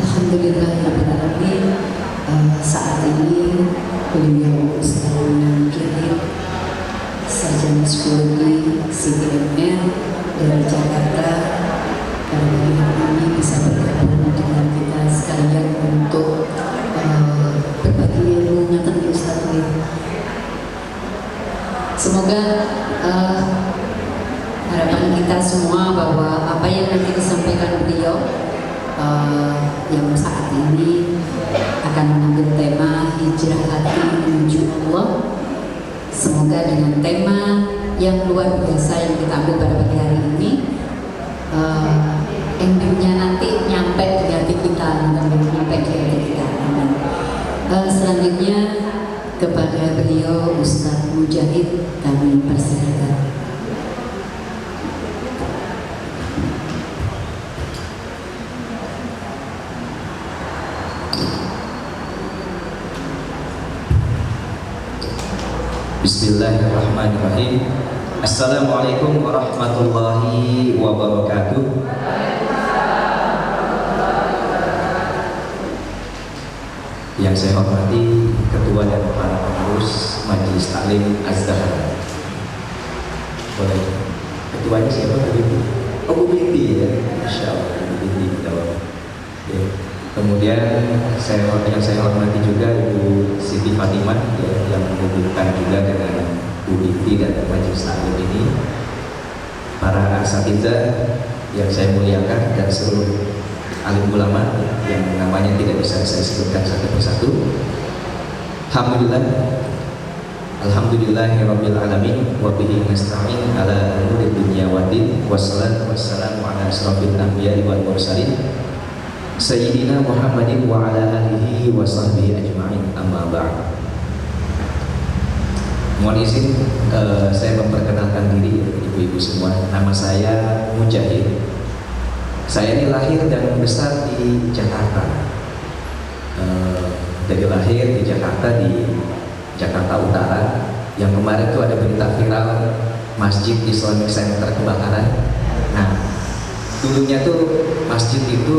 Alhamdulillahirrahmanirrahim. Saat ini beliau Ustaz Mujahid, sarjana psikologi CPNN dari Jakarta, pada pagi hari ini bisa bergabung dengan kita sekalian untuk berbagi ilmu ngaten Ustaz. Semoga harapan kita semua bahwa apa yang nanti disampaikan beliau yang saat ini akan mengambil tema hijrah hati menuju Allah. Semoga dengan tema yang luar biasa yang kita ambil pada pagi hari ini, endingnya nanti nyampe di hati kita, nyampe di hati kita. Selanjutnya kepada beliau Ustaz Mujahid kami persilakan. Bismillahirrahmanirrahim. Assalamualaikum warahmatullahi wabarakatuh. Yang saya hormati Ketua dan para pengurus Majelis Taklim Az-Zahra. Boleh ketuanya siapa tadi? Oh, Bu Binti ya. Masya Allah, Bu Binti kita. Ya. Kemudian yang saya hormati juga Ibu Siti Fatimah ya, yang menghubungkan juga dengan Bu Binti dan Majelis Taklim ini, para asatidzah yang saya muliakan dan seluruh alim ulama yang namanya tidak bisa saya sebutkan satu persatu. Alhamdulillahirabbil alamin wa bihi nasta'in ala umuri dunya waddin wassalatu wassalamu ala asrofil anbiya'i wal mursalin Sayyidina Muhammadin wa ala alihi wa sahbihi ajma'in, amma ba'd. Mohon izin saya memperkenalkan diri ibu-ibu semua. Nama saya Mujahid. Saya ini lahir dan besar di Jakarta. Dari lahir di Jakarta, di Jakarta Utara. Yang kemarin itu ada berita viral Masjid Islamic Center kebakaran. Nah, dulunya tuh masjid itu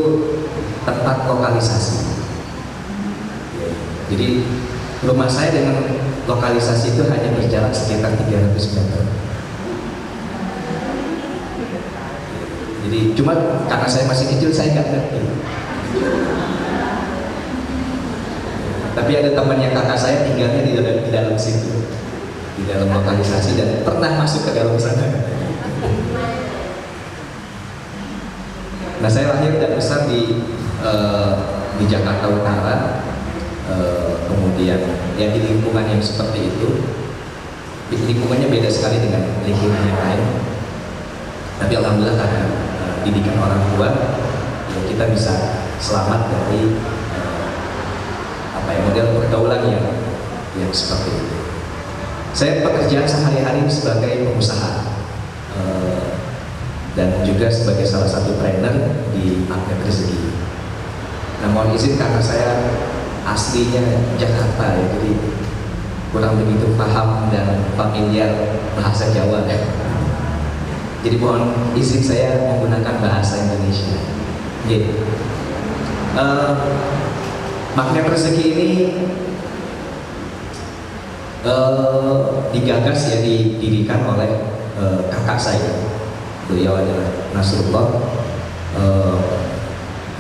tempat lokalisasi. Jadi rumah saya dengan lokalisasi itu hanya berjarak sekitar 300 meter. Jadi cuma karena saya masih kecil saya nggak ngerti. Tapi ada temannya kakak saya tinggalnya di dalam situ, di dalam lokalisasi dan pernah masuk ke dalam sana. Nah, saya lahir dan besar di Jakarta Utara, kemudian ya di lingkungan yang seperti itu. Lingkungannya beda sekali dengan lingkungan yang lain. Tapi alhamdulillah karena didikan orang tua, ya kita bisa selamat dari model pergaulan yang seperti itu. Saya pekerjaan sehari-hari sebagai pengusaha dan juga sebagai salah satu trainer di Magnet Rezeki. Nah, mohon izin karena saya aslinya Jakarta ya, jadi kurang begitu paham dan familiar bahasa Jawa ya. Jadi mohon izin saya menggunakan bahasa Indonesia. Gitu. Magnet Rezeki ini digagas ya, didirikan oleh kakak saya. Beliau adalah Nasrullah.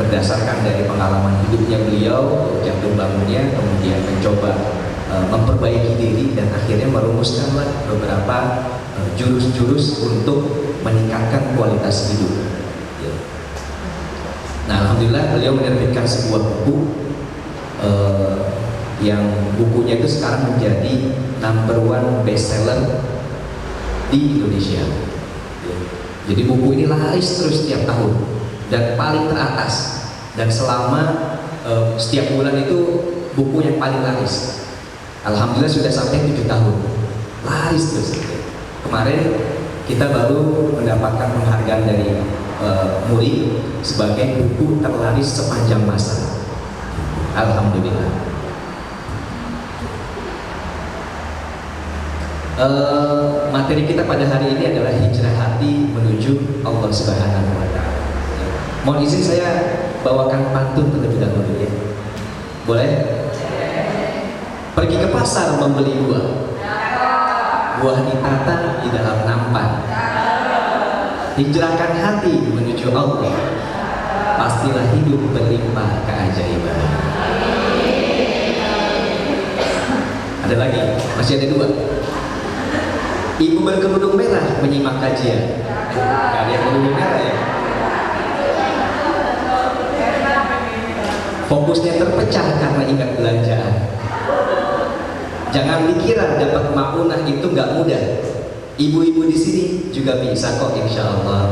Berdasarkan dari pengalaman hidupnya beliau, jatuh bangunnya, kemudian mencoba memperbaiki diri dan akhirnya merumuskanlah beberapa jurus-jurus untuk meningkatkan kualitas hidup. Nah, alhamdulillah beliau menerbitkan sebuah buku yang bukunya itu sekarang menjadi #1 bestseller di Indonesia. Jadi buku ini laris terus setiap tahun dan paling teratas, dan selama setiap bulan itu buku yang paling laris. Alhamdulillah sudah sampai 7 tahun laris terus. Kemarin kita baru mendapatkan penghargaan dari MURI sebagai buku terlaris sepanjang masa. Alhamdulillah. Materi kita pada hari ini adalah hijrah hati menuju Allah Subhanahu wa Ta'ala. Mohon izin saya bawakan pantun terlebih Boleh? Pergi ke pasar membeli buah. Buah ditata di dalam nampan. Hijrahkan hati menuju Allah. Pastilah hidup berlimpah keajaiban. Ada lagi, masih ada 2. Ibu berkerudung merah menyimak kajian. Gak ada yang kerudung merah ya? Fokusnya terpecah karena ingat belanjaan. Jangan dikira dapat maunah itu nggak mudah. Ibu-ibu di sini juga bisa kok, insya Allah.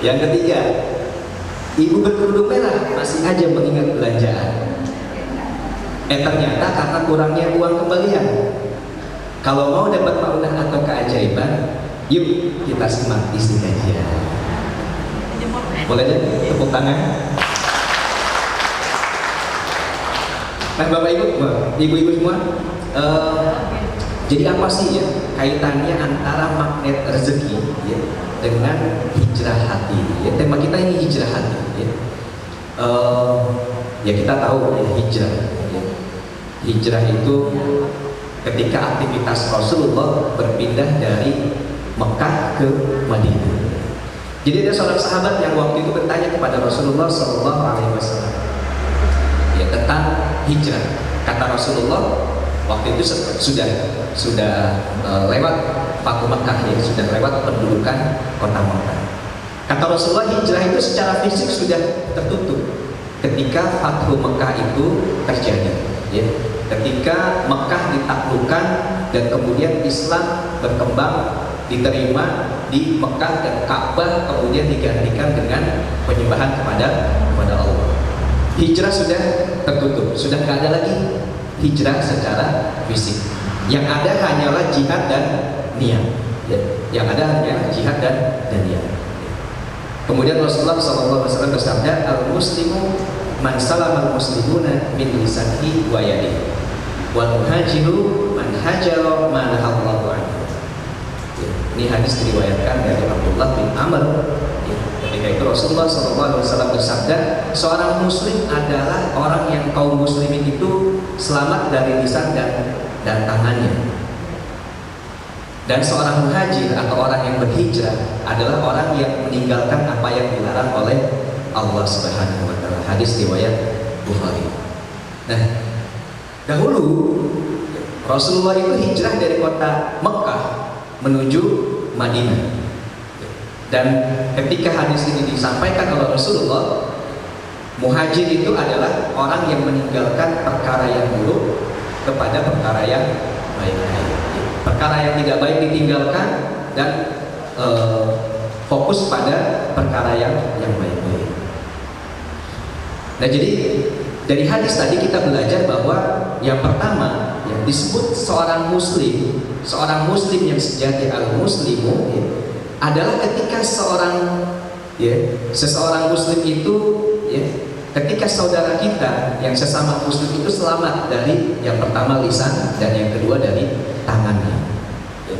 Yang ketiga, ibu berkerudung merah masih aja mengingat belanjaan. Ternyata karena kurangnya uang kembalian. Kalau mau dapat maunah atau keajaiban, yuk kita simak isi kajian. Boleh deh, tepuk tangan. Nah Bapak Ibu, Ibu-ibu semua, jadi apa sih ya kaitannya antara magnet rezeki ya, dengan hijrah hati? Ya, tema kita ini hijrah hati. Ya kita tahu ya, hijrah. Ya. Hijrah itu ketika aktivitas Rasulullah berpindah dari Mekah ke Madinah. Jadi ada seorang sahabat yang waktu itu bertanya kepada Rasulullah SAW ya tentang hijrah. Kata Rasulullah waktu itu sudah lewat Fathu Makkah ya, sudah lewat pendudukan kota Makkah. Kata Rasulullah hijrah itu secara fisik sudah tertutup ketika Fathu Makkah itu terjadi ya. Ketika Makkah ditaklukkan dan kemudian Islam berkembang, diterima di Makkah dan Ka'bah kemudian digantikan dengan penyembahan kepada Allah. Hijrah sudah tertutup, sudah nggak ada lagi hijrah secara fisik. Yang ada hanyalah jihad dan niat. Ya. Yang ada hanya jihad dan niat. Kemudian Rasulullah SAW bersabda, al-muslimu man salama al-muslimuna min lisanihi wa yadihi, wal muhajiru man hajara ma nahallahu anhu. Ini hadis diriwayatkan dari Abdullah bin Amr. Ketika itu Rasulullah SAW bersabda, seorang muslim adalah orang yang kaum muslimin itu selamat dari lisan dan tangannya. Dan seorang muhajir atau orang yang berhijrah adalah orang yang meninggalkan apa yang dilarang oleh Allah Subhanahu wa taala. Hadis riwayat Bukhari. Nah, dahulu Rasulullah itu hijrah dari kota Mekah menuju Madinah. Dan ketika hadis ini disampaikan oleh Rasulullah, muhajir itu adalah orang yang meninggalkan perkara yang buruk kepada perkara yang baik-baik. Perkara yang tidak baik ditinggalkan dan fokus pada perkara yang baik-baik. Nah, jadi dari hadis tadi kita belajar bahwa yang pertama yang disebut seorang muslim yang sejati al-muslimu ya, adalah ketika seseorang muslim itu ya, ketika saudara kita yang sesama muslim itu selamat dari yang pertama lisan dan yang kedua dari tangannya ya.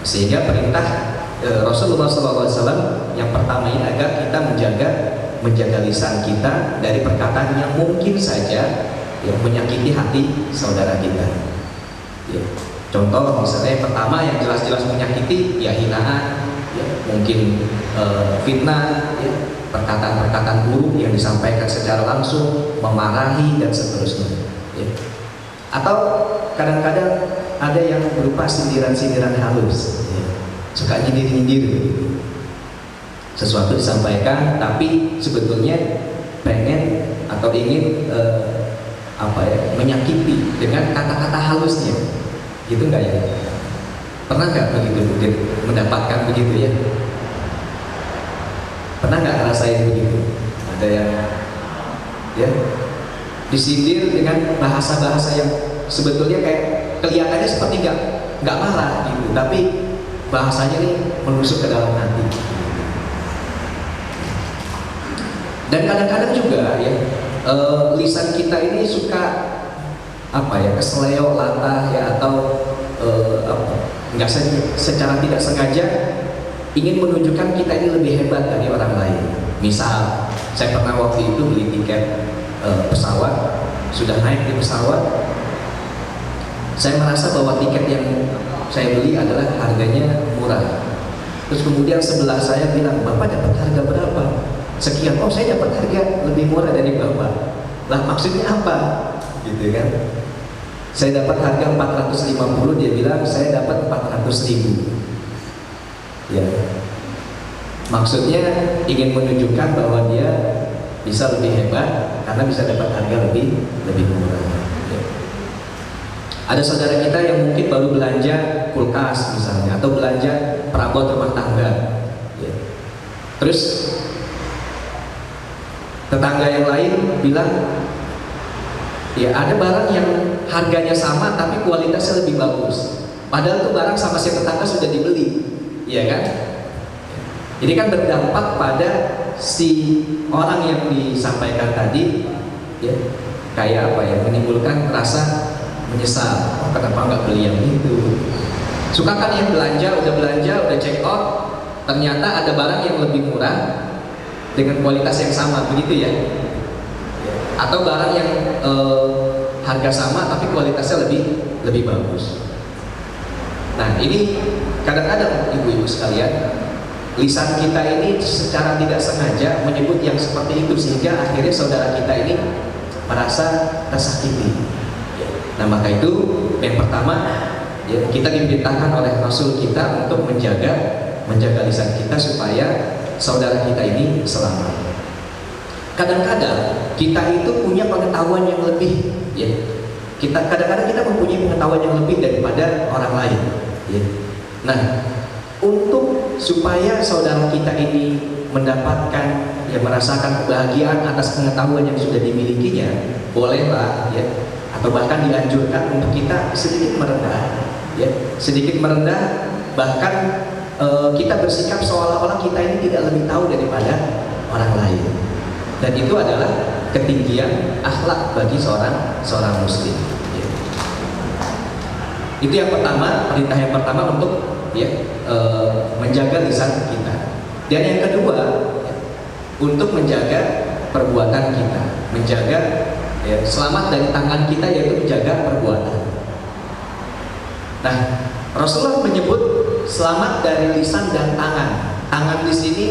Sehingga perintah Rasulullah SAW yang pertama ini agar kita menjaga lisan kita dari perkataan yang mungkin saja yang menyakiti hati saudara kita ya. Contoh misalnya yang pertama yang jelas-jelas menyakiti ya hinaan ya, mungkin fitnah ya, perkataan-perkataan buruk yang disampaikan secara langsung, memarahi dan seterusnya ya. Atau kadang-kadang ada yang berupa sindiran-sindiran halus ya. Suka nyindir-nyindir gitu. Sesuatu disampaikan tapi sebetulnya pengen atau ingin menyakiti dengan kata-kata halusnya gitu enggak ya? Pernah nggak begitu mungkin mendapatkan begitu ya? Pernah nggak ngerasain begitu? Ada yang ya disindir dengan bahasa-bahasa yang sebetulnya kayak kelihatannya seperti nggak marah gitu, tapi bahasanya nih menusuk ke dalam hati. Dan kadang-kadang juga ya lisan kita ini suka kesleo, latah ya, atau nggak secara tidak sengaja ingin menunjukkan kita ini lebih hebat dari orang lain. Misal saya pernah waktu itu beli tiket pesawat, sudah naik di pesawat, saya merasa bahwa tiket yang saya beli adalah harganya murah. Terus kemudian sebelah saya bilang, "Bapak dapat harga berapa?" "Sekian." "Oh, saya dapat harga lebih murah dari Bapak." Lah maksudnya apa? Gitu kan. Saya dapat harga 450, dia bilang saya dapat 400.000. Ya. Maksudnya ingin menunjukkan bahwa dia bisa lebih hebat karena bisa dapat harga lebih murah. Ya. Ada saudara kita yang mungkin baru belanja kulkas misalnya, atau belanja perabot rumah tangga. Ya. Terus tetangga yang lain bilang, ya ada barang yang harganya sama tapi kualitasnya lebih bagus. Padahal itu barang sama si tetangga sudah dibeli, ya kan? Ini kan berdampak pada si orang yang disampaikan tadi, ya, kayak apa ya, menimbulkan rasa menyesal. Oh, kenapa nggak beli yang itu? Suka kan yang belanja, udah check out, ternyata ada barang yang lebih murah dengan kualitas yang sama, begitu ya? Atau barang yang harga sama tapi kualitasnya lebih bagus. Nah, ini kadang-kadang ibu-ibu sekalian, lisan kita ini secara tidak sengaja menyebut yang seperti itu, sehingga akhirnya saudara kita ini merasa tersakiti. Nah, maka itu yang pertama, ya, kita diperintahkan oleh Rasul kita untuk menjaga lisan kita supaya saudara kita ini selamat. Kadang-kadang kita itu punya pengetahuan yang lebih, ya. Kadang-kadang kita mempunyai pengetahuan yang lebih daripada orang lain, ya. Nah, untuk supaya saudara kita ini mendapatkan, ya, merasakan kebahagiaan atas pengetahuan yang sudah dimilikinya, bolehlah, ya, atau bahkan dianjurkan untuk kita sedikit merendah, ya, sedikit merendah, bahkan kita bersikap seolah-olah kita ini tidak lebih tahu daripada orang lain. Dan itu adalah ketinggian akhlak bagi seorang muslim. Ya. Itu yang pertama, perintah yang pertama untuk, ya, menjaga lisan kita. Dan yang kedua, ya, untuk menjaga perbuatan kita, menjaga, ya, selamat dari tangan kita, yaitu menjaga perbuatan. Nah, Rasulullah menyebut selamat dari lisan dan tangan. Tangan di sini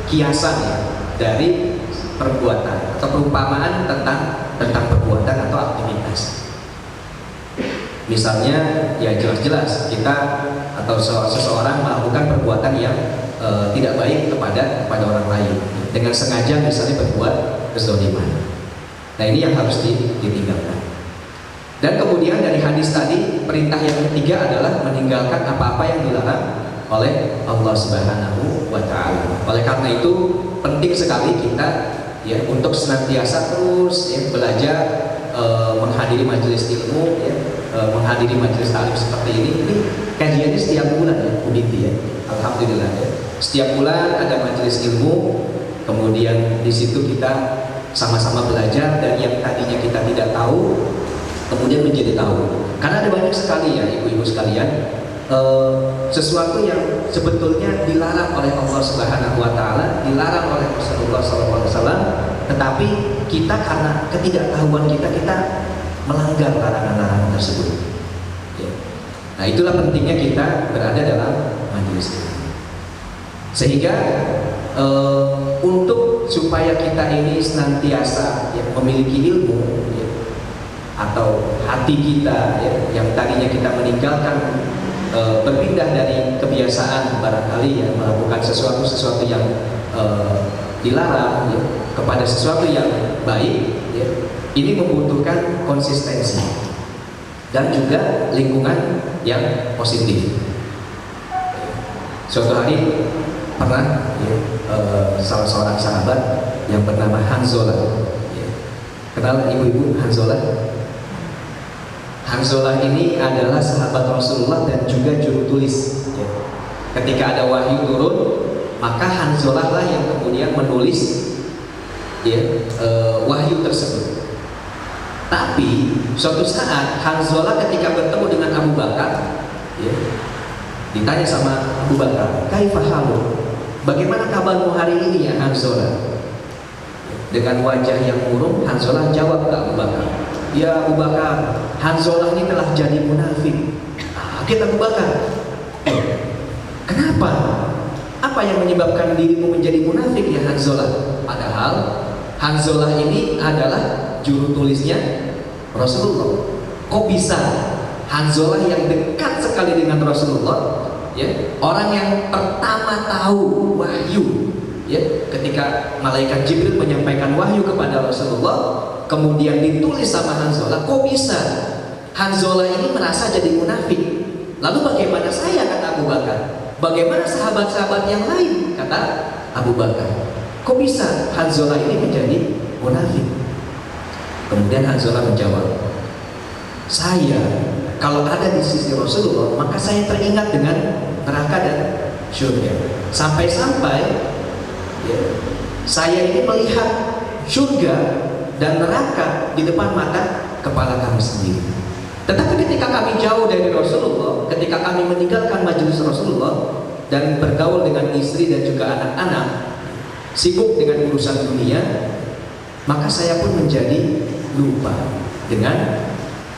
kiasan, ya, dari perbuatan atau perumpamaan tentang perbuatan atau aktivitas. Misalnya, ya jelas-jelas kita atau seseorang melakukan perbuatan yang tidak baik kepada orang lain dengan sengaja, misalnya berbuat kezaliman. Nah, ini yang harus ditinggalkan. Dan kemudian dari hadis tadi, perintah yang ketiga adalah meninggalkan apa-apa yang dilarang oleh Allah Subhanahu wa Ta'ala. Oleh karena itu penting sekali kita, ya, untuk senantiasa terus, ya, belajar, menghadiri majelis ilmu, ya, menghadiri majelis taklim seperti ini. Ini kajiannya setiap bulan, ya, Uditi, ya. Alhamdulillah, ya. Setiap bulan ada majelis ilmu, kemudian di situ kita sama-sama belajar, dan yang tadinya kita tidak tahu kemudian menjadi tahu. Karena ada banyak sekali, ya, ibu-ibu sekalian, sesuatu yang sebetulnya dilarang oleh Allah Subhanahu wa Ta'ala, dilarang oleh Rasulullah SAW, tetapi kita karena ketidaktahuan kita melanggar larangan-larangan tersebut, ya. Nah, itulah pentingnya kita berada dalam majelis ini, sehingga untuk supaya kita ini senantiasa, ya, memiliki ilmu, ya, atau hati kita, ya, yang tadinya kita meninggalkan, berpindah dari kebiasaan barangkali, ya, melakukan sesuatu yang dilarang, ya, kepada sesuatu yang baik, ya, ini membutuhkan konsistensi dan juga lingkungan yang positif. Suatu hari pernah, ya, salah seorang sahabat yang bernama Hanzolah, ya. Kenal ibu-ibu Hanzolah? Hanzolah ini adalah sahabat Rasulullah dan juga juru tulis, ya. Ketika ada wahyu turun, maka Hanzolah lah yang kemudian menulis, ya, wahyu tersebut. Tapi suatu saat Hanzolah ketika bertemu dengan Abu Bakar, ya, ditanya sama Abu Bakar, "Kaifa halu? Bagaimana kabarmu hari ini, ya Hanzolah?" Dengan wajah yang murung, Hanzalah jawab ke Abu Bakar, "Ya Abu Bakar, Hanzalah ini telah jadi munafik." Kaget Abu Bakar. Kenapa? Apa yang menyebabkan dirimu menjadi munafik ya Hanzalah? Padahal Hanzalah ini adalah juru tulisnya Rasulullah. Kok bisa Hanzalah yang dekat sekali dengan Rasulullah, ya, orang yang pertama tahu wahyu, ya, ketika malaikat Jibril menyampaikan wahyu kepada Rasulullah, kemudian ditulis sama Hanzalah, kok bisa Hanzalah ini merasa jadi munafik? Lalu bagaimana saya, kata Abu Bakar? Bagaimana sahabat-sahabat yang lain, kata Abu Bakar? Kok bisa Hanzalah ini menjadi munafik? Kemudian Hanzalah menjawab, saya kalau ada di sisi Rasulullah, maka saya teringat dengan neraka dan surga. Sampai-sampai ya, saya ini melihat surga dan neraka di depan mata kepala kami sendiri. Tetapi ketika kami jauh dari Rasulullah, ketika kami meninggalkan majelis Rasulullah dan bergaul dengan istri dan juga anak-anak, sibuk dengan urusan dunia, maka saya pun menjadi lupa dengan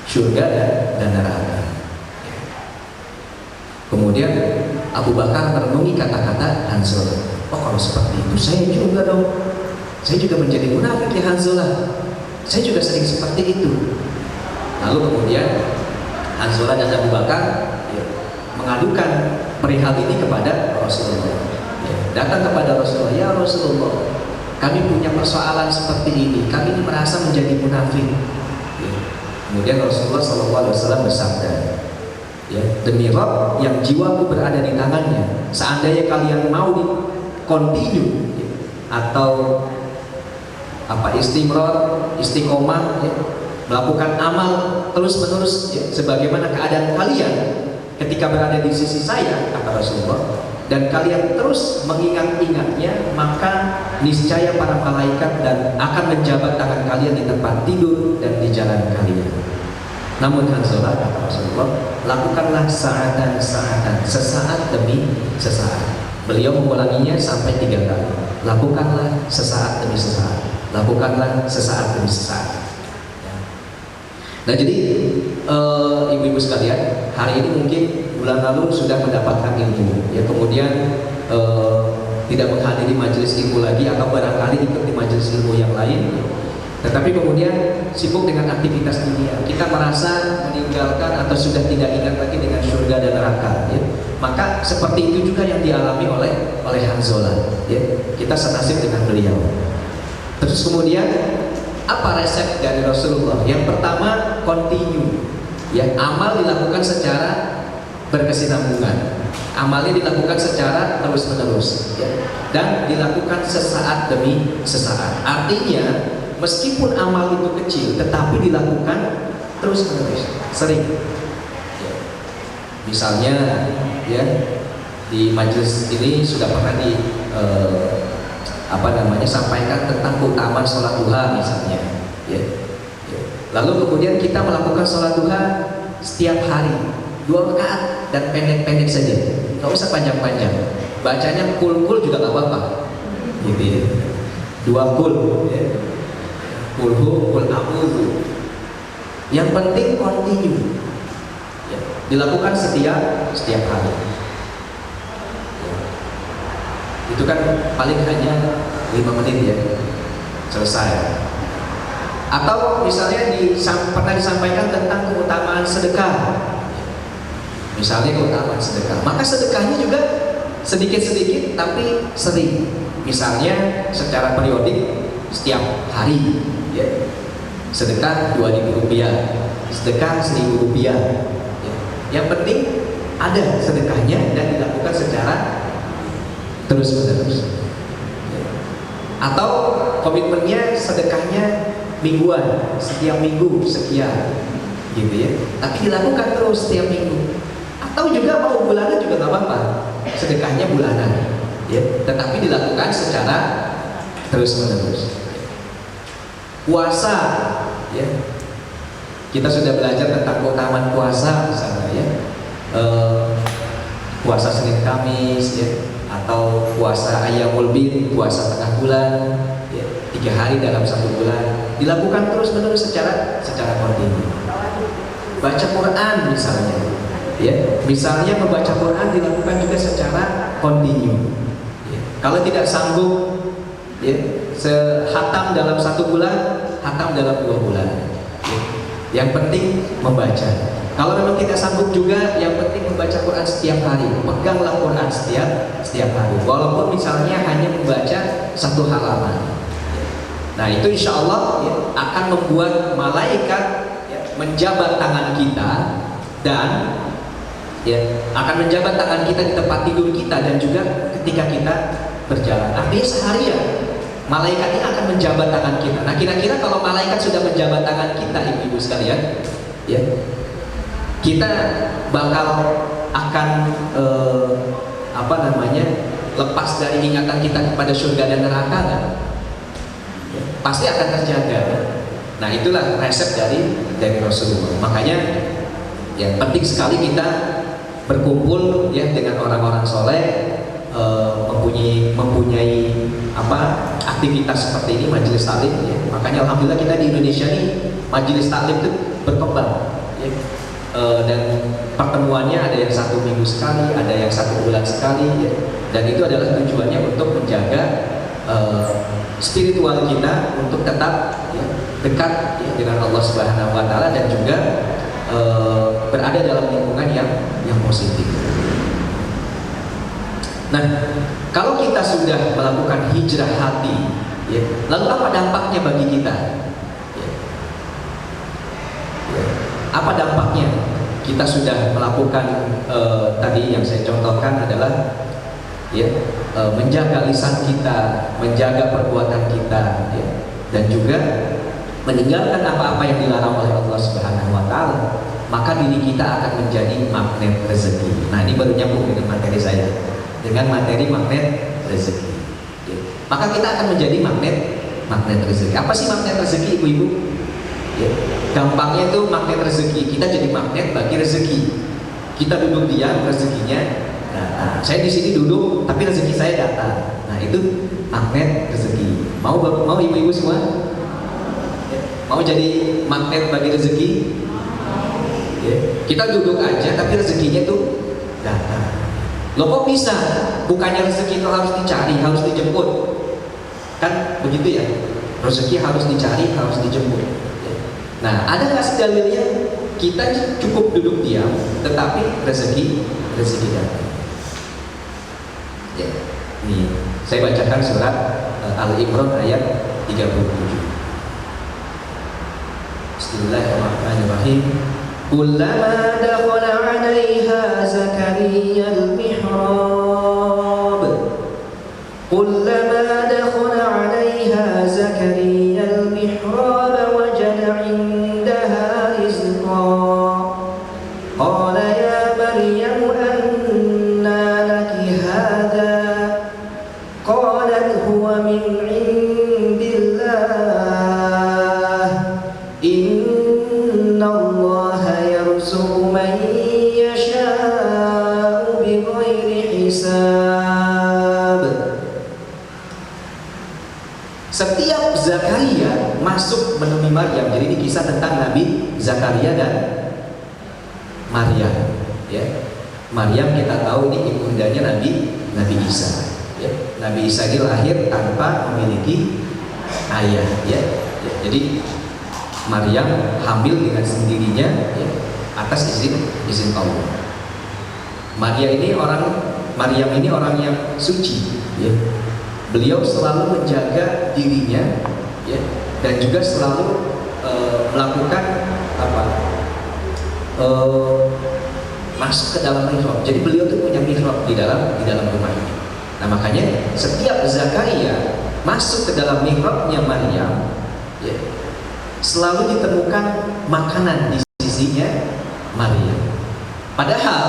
surga dan neraka. Kemudian Abu Bakar merenungi kata-kata Hanzalah. Oh, kalau seperti itu saya juga dong. Saya juga menjadi munafik ya Hanzalah. Saya juga sering seperti itu. Lalu kemudian Hanzalah dan Abu Bakar ya, mengadukan perihal ini kepada Rasulullah. Ya, datang kepada Rasulullah, ya Rasulullah, kami punya persoalan seperti ini. Kami ini merasa menjadi munafik. Ya. Kemudian Rasulullah SAW bersabda, ya, demi Rabb yang jiwaku berada di tangannya, seandainya kalian mau di continue ya, atau istimror, istiqomah, ya, melakukan amal terus-menerus ya, sebagaimana keadaan kalian ketika berada di sisi saya, kata Rasulullah, dan kalian terus mengingat-ingatnya, maka niscaya para malaikat dan akan menjabat tangan kalian di tempat tidur dan di jalan kalian. Namun Hanzalah, kata Rasulullah, lakukanlah saatan, sesaat demi sesaat. Beliau mengulanginya sampai 3 kali. Lakukanlah sesaat demi sesaat. Lakukanlah sesaat demi sesaat. Nah, jadi ibu-ibu sekalian, hari ini mungkin bulan lalu sudah mendapatkan ilmu, ya, kemudian tidak menghadiri majelis ilmu lagi atau barangkali ikut di majelis ilmu yang lain, tetapi kemudian sibuk dengan aktivitas dunia. Kita merasa meninggalkan atau sudah tidak ingat lagi dengan surga dan neraka, ya. Maka seperti itu juga yang dialami oleh Hanzalah, ya. Kita senasib dengan beliau. Terus kemudian apa resep dari Rasulullah? Yang pertama, continue. Ya, amal dilakukan secara berkesinambungan. Amalnya dilakukan secara terus-menerus, ya, dan dilakukan sesaat demi sesaat. Artinya, meskipun amal itu kecil, tetapi dilakukan terus-menerus, sering. Ya. Misalnya, ya, di majelis ini sudah pernah sampaikan tentang keutamaan sholat duha misalnya, ya. Lalu kemudian kita melakukan sholat duha setiap hari 2 rakaat dan pendek-pendek saja, nggak usah panjang-panjang. Bacanya kul-kul juga nggak apa-apa, gitu ya. 2 kul, ya. Kulhu, kul a'udzu. Yang penting continue, ya. Dilakukan setiap hari. Itu kan paling hanya 5 menit ya, selesai. Atau misalnya pernah disampaikan tentang keutamaan sedekah. Misalnya keutamaan sedekah, maka sedekahnya juga sedikit-sedikit tapi sering. Misalnya secara periodik setiap hari, ya. Sedekah Rp2.000, sedekah Rp1.000. Ya. Yang penting ada sedekahnya dan dilakukan secara terus-menerus. Atau komitmennya sedekahnya mingguan, setiap minggu sekian, gitu ya. Tapi dilakukan terus setiap minggu. Atau juga mau bulanan juga nggak apa-apa, sedekahnya bulanan, ya. Tetapi dilakukan secara terus-menerus. Puasa, ya. Kita sudah belajar tentang keutamaan puasa, misalnya, ya. Puasa Senin Kamis, ya. Atau puasa Ayyamul Bid, puasa tengah bulan, ya. 30 3 hari dalam 1 bulan, dilakukan terus-menerus secara kontinu. Baca Quran misalnya, ya, misalnya membaca Quran dilakukan juga secara kontinu. Ya. Kalau tidak sanggup, ya, sehatam dalam 1 bulan, hatam dalam 2 bulan. Ya. Yang penting membaca. Kalau memang tidak sanggup juga, yang penting membaca Quran setiap hari. Peganglah Quran setiap hari. Walaupun misalnya hanya membaca 1 halaman. Nah itu insya Allah, ya, akan membuat malaikat, ya, menjabat tangan kita dan, ya, akan menjabat tangan kita di tempat tidur kita dan juga ketika kita berjalan. Artinya seharian malaikat ini akan menjabat tangan kita. Nah kira-kira kalau malaikat sudah menjabat tangan kita, ibu-ibu sekalian, ya, kita bakal akan lepas dari ingatan kita kepada surga dan neraka kan? Ya, pasti akan terjaga. Nah itulah resep dari Rasulullah. Makanya ya penting sekali kita berkumpul, ya, dengan orang-orang soleh, mempunyai aktivitas seperti ini, majelis taklim, ya. Makanya alhamdulillah kita di Indonesia nih majelis taklim itu berkembang, ya. Dan pertemuannya ada yang 1 minggu sekali, ada yang 1 bulan sekali, ya. Dan itu adalah tujuannya untuk menjaga spiritual kita untuk tetap, ya, dekat, ya, dengan Allah Subhanahu Wa Taala dan juga berada dalam lingkungan yang positif. Nah, kalau kita sudah melakukan hijrah hati, ya, lalu apa dampaknya bagi kita? Ya. Ya. Apa dampaknya? Kita sudah melakukan tadi yang saya contohkan adalah, ya, menjaga lisan kita, menjaga perbuatan kita, ya, dan juga meninggalkan apa-apa yang dilarang oleh Allah Subhanahu Wa Taala. Maka diri kita akan menjadi magnet rezeki. Nah ini baru nyambung dengan materi saya, dengan materi magnet rezeki. Ya. Maka kita akan menjadi magnet rezeki. Apa sih magnet rezeki, ibu-ibu? Ya. Gampangnya itu magnet rezeki. Kita jadi magnet bagi rezeki. Kita duduk diam, rezekinya datang. Saya di sini duduk, tapi rezeki saya datang. Nah itu magnet rezeki. Mau ibu-ibu semua? Ya. Mau jadi magnet bagi rezeki? Ya. Kita duduk aja, tapi rezekinya tuh datang. Loh kok bisa? Bukannya rezeki itu harus dicari, harus dijemput? Kan begitu ya? Rezeki harus dicari, harus dijemput. Nah, ada nggak sih dalilnya? Kita cukup duduk diam, tetapi rezeki datang. Ya, ini saya bacakan surat Al-Imran ayat 37. Bismillahirrahmanirrahim. Kullama dakhala 'alaiha Zakariya al-mihrab. Kullama dakhala 'alaiha Zakariya al-mihrab wajada 'indaha rizqan. Qala ya Maryam anna laki hadha? Qalat huwa min 'indillah. Inna Allaha yarzuqu man yasha'u bighairi hisab. Setiap Zakaria masuk menemui Maryam. Jadi ini kisah tentang Nabi Zakaria dan Maryam, ya. Maryam kita tahu ini ibundanya Nabi Isa, ya. Nabi Isa ini lahir tanpa memiliki ayah, ya. Jadi Maryam hamil dengan sendirinya, ya, atas izin Allah. Maryam ini orang yang suci, ya. Beliau selalu menjaga dirinya, ya, dan juga selalu melakukan masuk ke dalam mihrab. Jadi beliau tuh punya mihrab di dalam rumahnya. Nah makanya setiap Zakaria masuk ke dalam mihrabnya Maryam, ya, selalu ditemukan makanan di sisinya Maryam. Padahal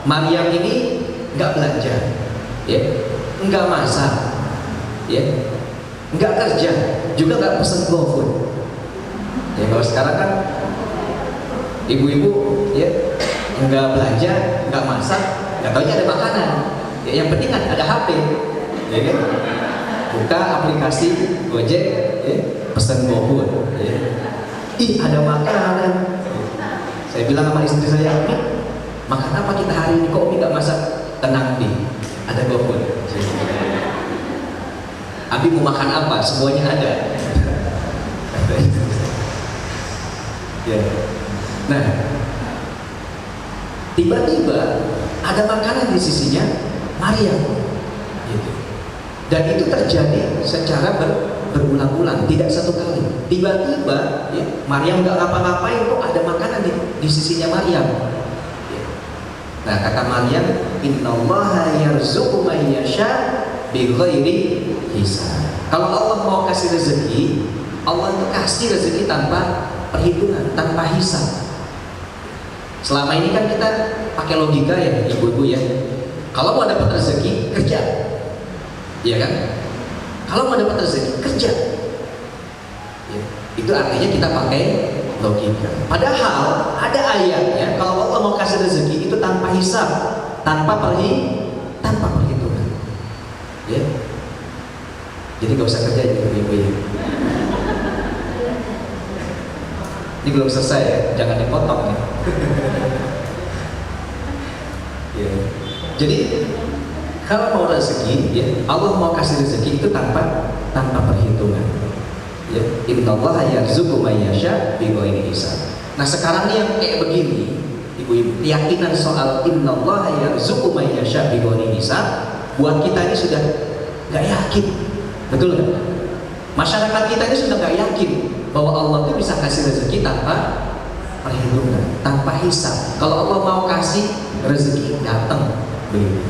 Maryam ini nggak belanja, ya, nggak masak, ya, nggak kerja, juga nggak pesen GoFood. Ya kalau sekarang kan ibu-ibu, ya, nggak belanja, nggak masak, nggak taunya ada makanan. Ya, yang penting kan ada HP, ya kan? buka aplikasi Gojek, ya, pesan GoFood, ya. Ih, ada makanan. Saya bilang sama istri saya, "Mi, makan apa kita hari ini? Kok Mi nggak masak?" "Tenang, Mi, ada GoFood." "Abi mau makan apa? Semuanya ada." Ya. Nah, tiba-tiba ada makanan di sisinya Maryam, gitu. Dan itu terjadi secara berulang-ulang, tidak satu kali. Tiba-tiba, ya, Maryam nggak ngapa-ngapain, kok ada makanan di sisinya Maryam. Ya. Nah, kata Maryam, "Innallaha yarzuqu man yasha bighairi hisab." Kalau Allah mau kasih rezeki, Allah itu kasih rezeki tanpa perhitungan, tanpa hisab. Selama ini kan kita pakai logika ya, ibu-ibu ya. Kalau mau dapat rezeki, kerja. Iya kan? Kalau mau dapat rezeki, kerja. Ya, itu artinya kita pakai logika. Padahal ada ayatnya, kalau Allah mau kasih rezeki itu tanpa hisab, tanpa perhitungan. Ya. Jadi gak usah kerja gitu ibu ya. Ini belum selesai ya, jangan dipotong ya. Ya. Jadi kalau mau rezeki, ya, Allah mau kasih rezeki itu tanpa perhitungan. Ya, innallaha yarzuqu man yasha bighairi hisab. Nah, sekarang nih yang kayak begini, ibu-ibu, keyakinan soal innallaha yarzuqu man yasha bighairi hisab, buat kita ini sudah nggak yakin, betul nggak? Masyarakat kita ini sudah nggak yakin bahwa Allah itu bisa kasih rezeki tanpa perhitungan, tanpa hisab. Kalau Allah mau kasih rezeki, datang begitu.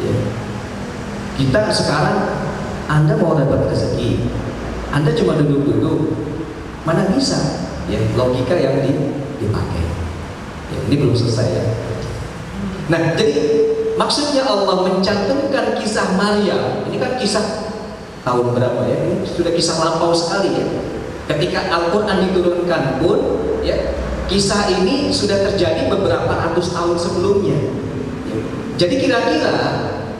Ya. Kita sekarang, Anda mau dapat rezeki, Anda cuma duduk-duduk, mana bisa? Ya, logika yang dipakai. Ya, ini belum selesai ya. Nah, jadi maksudnya Allah mencantumkan kisah Maryam. Ini kan kisah tahun berapa ya? Ini sudah kisah lampau sekali ya. Ketika Al-Quran diturunkan pun, ya, kisah ini sudah terjadi beberapa ratus tahun sebelumnya. Ya. Jadi kira-kira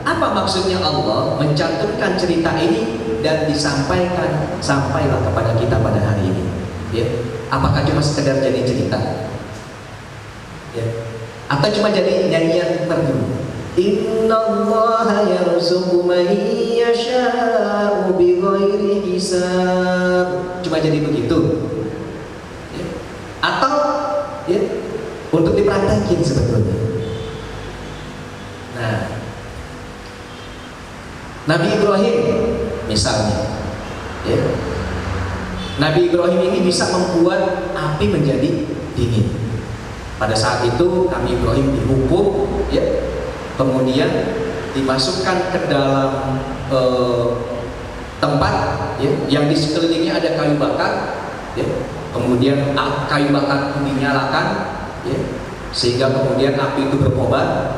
apa maksudnya Allah mencantumkan cerita ini dan disampaikan sampailah kepada kita pada hari ini? Ya. Apakah cuma sekedar jadi cerita? Ya. Atau cuma jadi nyanyian merdu? Innallaha yarzuqu man yasha'u bighairi hisab. Cuma jadi begitu. Ya. Atau ya, untuk dipraktekin sebetulnya. Nah, Nabi Ibrahim misalnya, ya, Nabi Ibrahim ini bisa membuat api menjadi dingin. Pada saat itu Nabi Ibrahim dihukum, ya, kemudian dimasukkan ke dalam tempat, ya, yang di sekelilingnya ada kayu bakar, ya, kemudian kayu bakar dinyalakan, ya, sehingga kemudian api itu berkobar.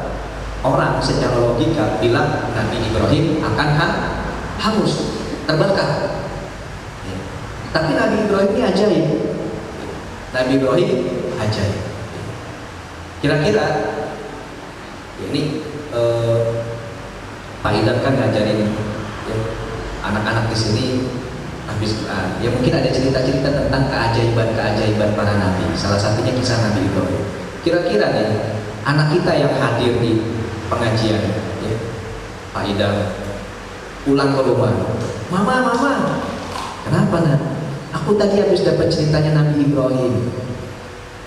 Orang secara logika bilang Nabi Ibrahim akan hangus, terbakar. Ya. Tapi Nabi Ibrahim ini ajaib. Nabi Ibrahim ajaib. Kira-kira ya, ini Pak Idam kan ngajarin, ya, anak-anak di sini habis Quran. Ya, mungkin ada cerita-cerita tentang keajaiban para nabi. Salah satunya kisah Nabi Ibrahim. Kira-kira nih anak kita yang hadir di pengajian, ya, Pak Idam pulang ke rumah, mama, kenapa nak? Aku tadi habis dapat ceritanya Nabi Ibrahim.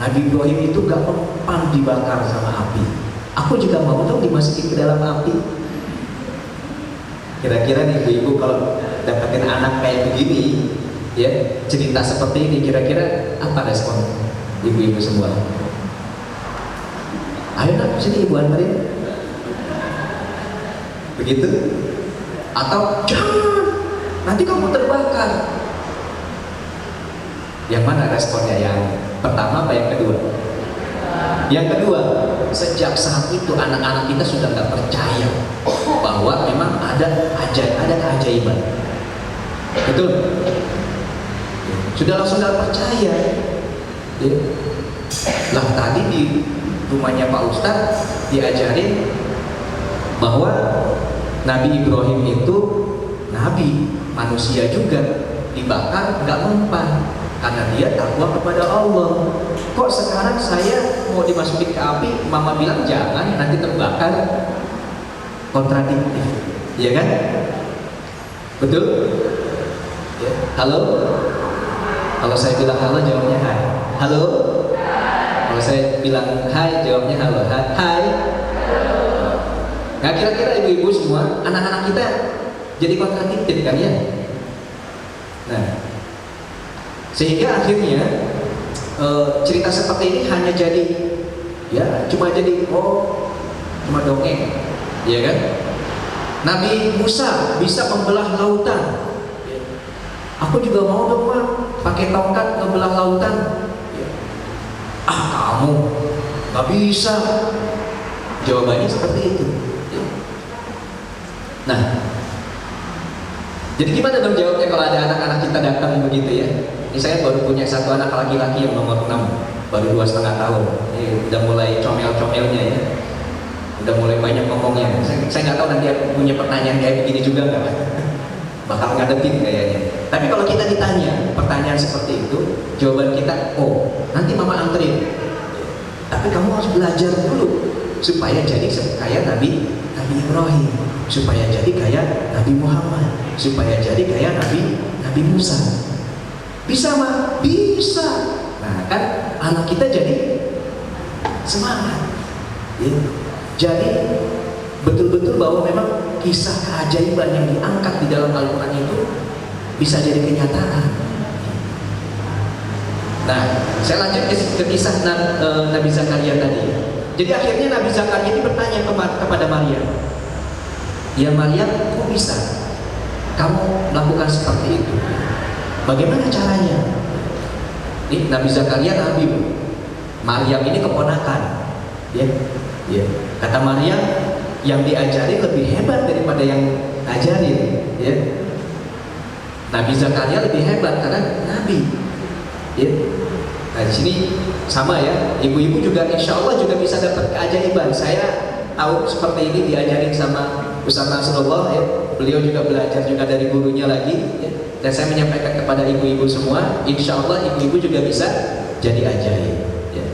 Nabi Ibrahim itu gak mempan dibakar sama api. Aku juga mau dong dimasukin ke dalam api. Kira-kira nih ibu-ibu kalau dapetin anak kayak begini, ya, cerita seperti ini, kira-kira apa respon ibu-ibu semua? Ayo nak, sini ibu anterin. Begitu? Atau jangan, nanti kamu terbakar. Yang mana responnya? Yang pertama apa yang kedua? Yang kedua, sejak saat itu anak-anak kita sudah nggak percaya bahwa memang ada keajaiban. Betul? Sudah langsung nggak percaya. Ya. Lah tadi di rumahnya Pak Ustadz diajarin bahwa Nabi Ibrahim itu Nabi manusia juga dibakar nggak mempan karena dia takwa kepada Allah. Kok sekarang saya mau dimasukin ke api, mama bilang jangan, nanti terbakar? Kontradiktif, ya kan? Betul? Ya. Halo? Kalau saya bilang halo, jawabnya hai. Halo? Kalau saya bilang hai, jawabnya halo. Hai. Nah, kira-kira ibu-ibu semua, anak-anak kita jadi kontradiktif kan ya? Nah, sehingga akhirnya cerita seperti ini hanya jadi, ya, cuma dongeng, ya kan? Nabi Musa bisa membelah lautan. Aku juga mau dong, Mak, pakai tongkat membelah lautan. Kamu nggak bisa. Jawabannya seperti itu. Nah, jadi gimana dong jawabnya kalau ada anak-anak kita datang begitu ya? Ini saya baru punya satu anak laki-laki yang nomor 6, baru 2,5 tahun. Ini udah mulai comel-comelnya ya, udah mulai banyak ngomongnya. Saya nggak tahu nanti aku punya pertanyaan kayak begini juga nggak? Bakal ngadepin kayaknya. Tapi kalau kita ditanya pertanyaan seperti itu, jawaban kita, oh nanti mama anterin. Tapi kamu harus belajar dulu supaya jadi kayak Nabi Ibrahim, supaya jadi kayak Nabi Muhammad, supaya jadi kayak Nabi Musa. Bisa mah? Bisa. Nah kan anak kita jadi semangat ya. Jadi betul-betul bahwa memang kisah keajaiban yang diangkat di dalam Al-Quran itu bisa jadi kenyataan. Nah, saya lanjut ke kisah Nabi Zakaria tadi. Jadi akhirnya Nabi Zakaria ini bertanya kepada Maryam, ya Maryam, kok bisa kamu melakukan seperti itu? Bagaimana caranya? Ini Nabi Zakaria Nabi, Maryam ini keponakan. Ya. Kata Maryam, yang diajari lebih hebat daripada yang ajarin. Ya. Nabi Zakaria lebih hebat karena Nabi. Ya. Nah di sini sama ya, ibu-ibu juga insya Allah juga bisa dapat keajaiban. Saya tahu seperti ini diajarin sama Ustaz Nasrullah ya. Beliau juga belajar juga dari gurunya lagi ya. Dan saya menyampaikan kepada ibu-ibu semua, insya Allah ibu-ibu juga bisa jadi ajaib ya.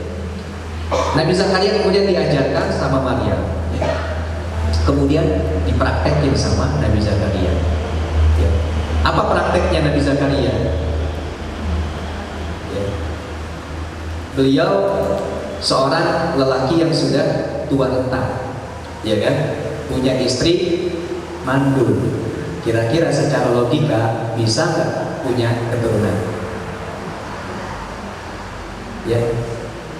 Nabi Zakaria kemudian diajarkan sama Maryam ya. Kemudian dipraktekin sama Nabi Zakaria ya. Apa prakteknya Nabi Zakaria? Ya. Beliau seorang lelaki yang sudah tua renta, ya kan? Punya istri mandul. Kira-kira secara logika bisa nggak punya keturunan? Ya,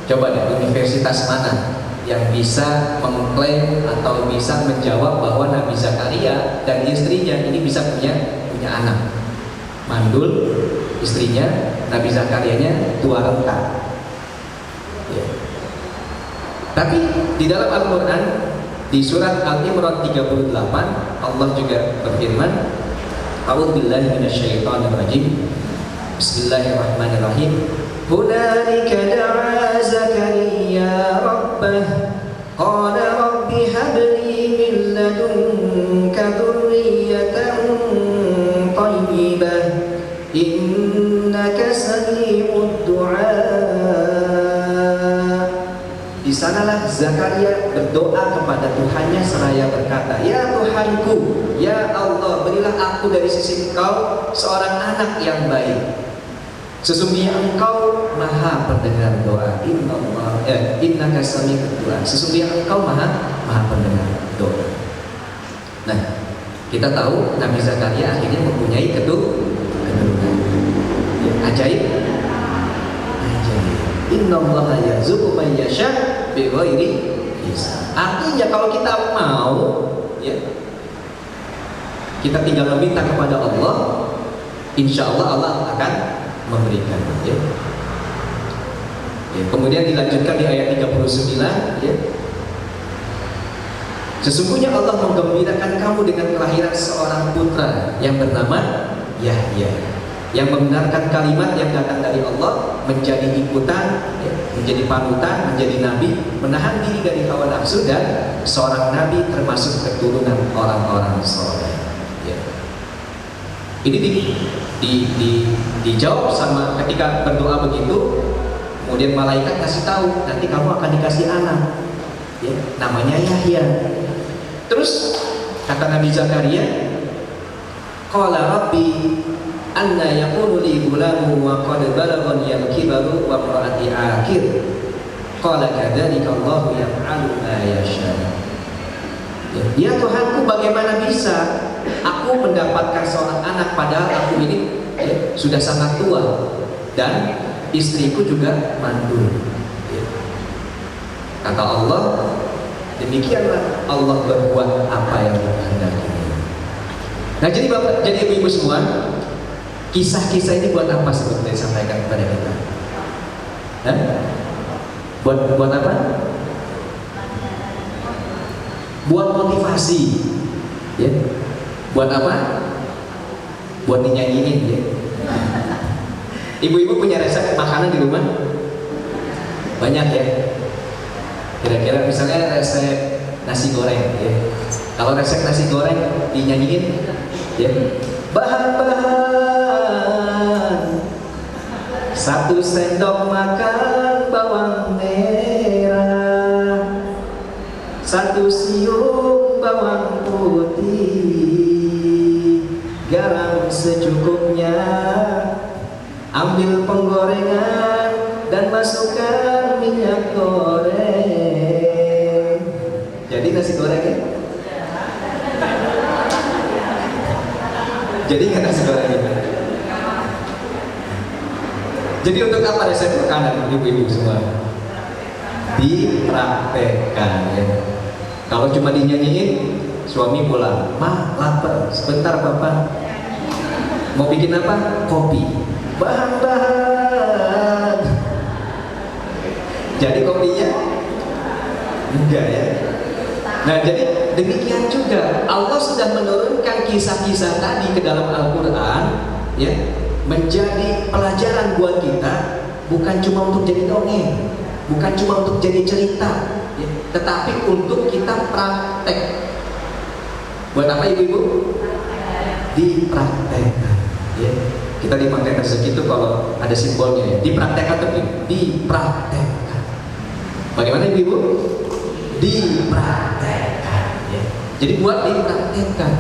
coba deh universitas mana yang bisa mengklaim atau bisa menjawab bahwa Nabi Zakaria dan istrinya ini bisa punya anak? Mandul, istrinya, Nabi Zakarianya tua renta. Ya. Tapi di dalam Al-Quran di surat Al-Imran 38 Allah juga berfirman, A'udzubillahi minasyaitonirrajim. Bismillahirrahmanirrahim. Hunalika da'a Zakaria rabbah qala rabbi habli min ladunka dzurriyyatan thayyibah innaka sami'ud du'a. Di sanalah Zakaria berdoa kepada Tuhannya seraya berkata, ya Tuhanku, ya Allah, berilah aku dari sisi Engkau seorang anak yang baik. Sesungguhnya Engkau maha pendengar doa. Innaka sami'ud du'a. Sesungguhnya Engkau maha pendengar doa. Nah, kita tahu Nabi Zakaria akhirnya mempunyai keturunan. Ya, ajaib. Innallaha yarzuqu man yasha bighairi hisab. Artinya kalau kita mau ya, kita tinggal meminta kepada Allah, insya Allah Allah akan memberikan ya. Kemudian dilanjutkan di ayat 39 ya. Sesungguhnya Allah menggembirakan kamu dengan kelahiran seorang putra yang bernama Yahya, yang membenarkan kalimat yang datang dari Allah, menjadi ikutan, ya, menjadi panutan, menjadi nabi, menahan diri dari hawa nafsu, dan seorang nabi termasuk keturunan orang-orang soleh. Ya. Ini dijawab sama ketika berdoa begitu, kemudian malaikat kasih tahu nanti kamu akan dikasih anak, ya, namanya Yahya. Terus kata Nabi Zakaria, qala rabbi anna yakunu li ghulamu wa qad balaghani al-kibaru wa imraati akhir. Qala kadzalika Allahu yaf'alu ma yasha. Ya Tuhanku, bagaimana bisa aku mendapatkan seorang anak padahal aku ini sudah sangat tua dan istriku juga mandul. Kata Allah, demikianlah Allah berbuat apa yang dikehendaki. Nah, jadi Bapak, jadi Ibu-ibu semua, kisah-kisah ini buat apa sebetulnya disampaikan kepada kita? Hah? Buat apa? Buat motivasi, ya. Buat apa? Buat dinyanyiin, ya. Ibu-ibu punya resep makanan di rumah? Banyak, ya. Kira-kira misalnya resep nasi goreng, ya. Kalau resep nasi goreng dinyanyiin, ya. Bahan-bahan 1 sendok makan bawang merah, 1 siung bawang putih, garam secukupnya, ambil penggorengan dan masukkan minyak goreng. Jadi nasi goreng, ya? Jadi nggak nasi goreng itu? Jadi untuk apa resep makanan ibu-ibu semua? Dipraktekkan, ya. Kalau cuma dinyanyiin, suami pulang, "Ma, lapar, sebentar Bapak. Mau bikin apa? Kopi." Bahan-bahan. Jadi kopinya enggak, ya. Nah, jadi demikian juga Allah sudah menurunkan kisah-kisah tadi ke dalam Al-Qur'an, ya, menjadi pelajaran buat kita, bukan cuma untuk jadi dongeng, bukan cuma untuk jadi cerita, ya, tetapi untuk kita praktek. Buat apa ibu-ibu? Dipraktekkan, ya. Kita dipraktekkan segitu kalau ada simbolnya, ya. Dipraktekkan tapi dipraktekkan. Bagaimana ibu-ibu? Dipraktekkan, ya. Jadi buat dipraktekkan,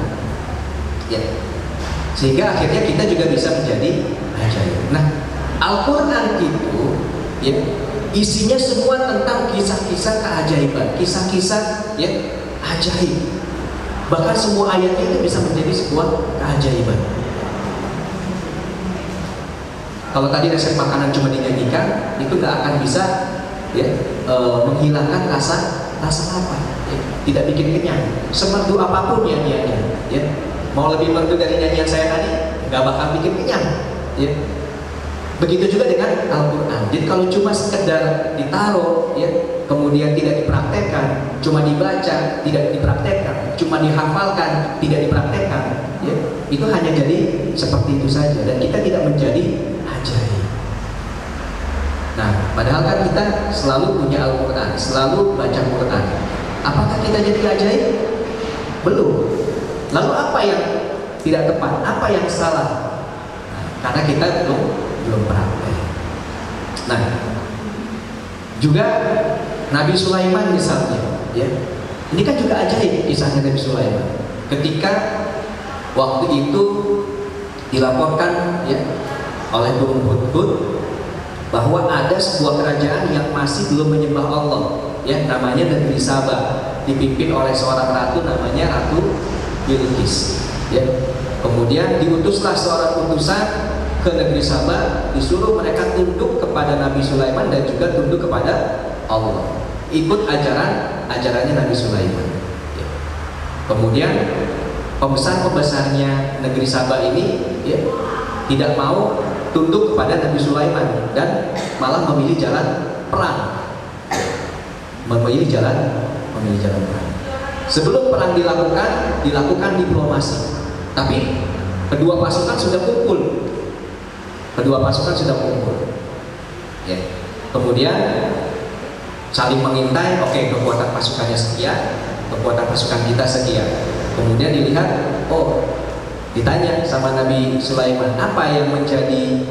ya. Sehingga akhirnya kita juga bisa menjadi ajaib. Nah, Al-Quran itu, ya, isinya semua tentang kisah-kisah keajaiban, kisah-kisah, ya, ajaib. Bahkan semua ayatnya itu bisa menjadi sebuah keajaiban. Kalau tadi resep makanan cuma dinyanyikan, itu nggak akan bisa, ya, menghilangkan rasa lapar, ya, tidak bikin kenyang. Semerdu apapun nyanyiannya, ya, mau lebih merdu dari nyanyian saya tadi, nggak bakal bikin kenyang, ya. Begitu juga dengan Al-Quran. Jadi kalau cuma sekedar ditaruh, ya, kemudian tidak dipraktekkan, cuma dibaca, tidak dipraktekkan, cuma dihafalkan, tidak dipraktekkan, ya, itu hanya jadi seperti itu saja dan kita tidak menjadi ajaib. Nah, padahal kan kita selalu punya Al-Quran, selalu baca Quran. Apakah kita jadi ajaib? Belum. Lalu apa yang tidak tepat? Apa yang salah? Nah, karena kita belum praktek. Nah, juga Nabi Sulaiman misalnya, ya, ini kan juga ajaib kisahnya Nabi Sulaiman. Ketika waktu itu dilaporkan, ya, oleh burung hudhud bahwa ada sebuah kerajaan yang masih belum menyembah Allah, ya, namanya negeri Sabah, dipimpin oleh seorang ratu namanya Ratu Bilqis, ya. Kemudian diutuslah seorang utusan ke negeri Sabah, disuruh mereka tunduk kepada Nabi Sulaiman dan juga tunduk kepada Allah, ikut ajarannya Nabi Sulaiman, ya. Kemudian pembesar-pembesarnya negeri Sabah ini, ya, tidak mau tunduk kepada Nabi Sulaiman dan malah memilih jalan perang, memilih jalan perang. Sebelum perang dilakukan diplomasi. Tapi kedua pasukan sudah kumpul. Ya. Kemudian saling mengintai, oke, kekuatan pasukannya sekian, kekuatan pasukan kita sekian. Kemudian dilihat, oh, Ditanya sama Nabi Sulaiman, apa yang menjadi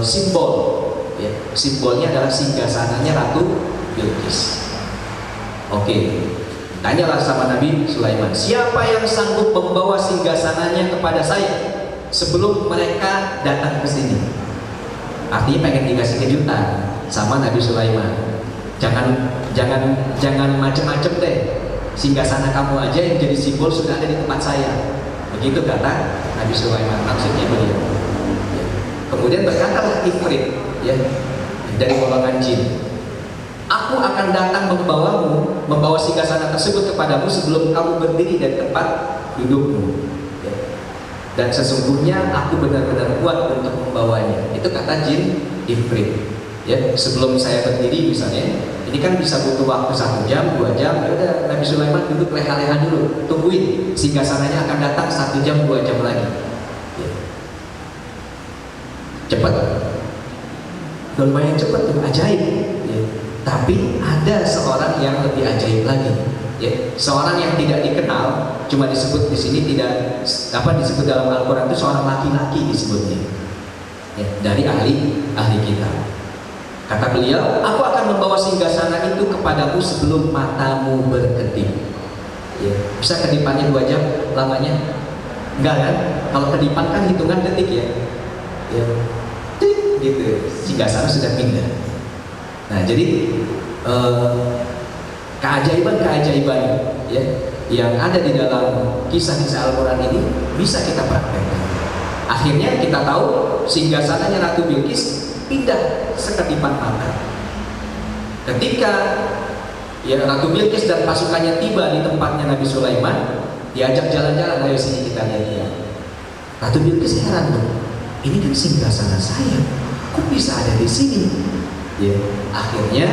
simbol? Ya, simbolnya adalah singgasananya Ratu Bilqis. Oke, tanyalah sama Nabi Sulaiman, siapa yang sanggup membawa singgasananya kepada saya sebelum mereka datang ke sini? Artinya pengen dikasih kejutan sama Nabi Sulaiman. Jangan macem-macem deh. Singgasana kamu aja yang jadi simbol sudah ada di tempat saya. Begitu kata Nabi Sulaiman, maksudnya beliau. Ya. Kemudian berkatalah Ifrit, ya, dari golongan jin, aku akan datang membawa singgasana tersebut kepadamu sebelum kamu berdiri dari tempat dudukmu. Ya. Dan sesungguhnya aku benar-benar kuat untuk membawanya. Itu kata jin Ifrit. Ya, sebelum saya berdiri misalnya, ini kan bisa butuh waktu 1 jam, 2 jam. Ya udah, Nabi Sulaiman duduk leha-leha dulu, tungguin singgasananya akan datang 1 jam, 2 jam lagi. Ya. Cepat, lumayan cepat tuh, ajaib. Ya. Tapi ada seorang yang lebih ajaib lagi. Ya, seorang yang tidak dikenal, cuma disebut di sini tidak disebut dalam Al-Quran itu seorang laki-laki disebutnya. Ya, dari ahli kitab. Kata beliau, aku akan membawa singgasana itu kepadamu sebelum matamu berkedip. Ya, bisa kedipannya 2 jam lamanya? Enggak kan? Kalau kedipan kan hitungan detik ya. Ya, gitu. Singgasana sudah pindah. Nah, jadi keajaiban-keajaiban ya yang ada di dalam kisah-kisah Al-Quran ini bisa kita praktekkan. Akhirnya kita tahu singgasananya Ratu Bilqis pindah sekedipan mata. Ketika ya Ratu Bilqis dan pasukannya tiba di tempatnya Nabi Sulaiman, diajak jalan-jalan, ayo sini kita lihat ya. Ratu Bilqis heran tuh, ini kan singgasana saya, kok bisa ada di sini? Ya, akhirnya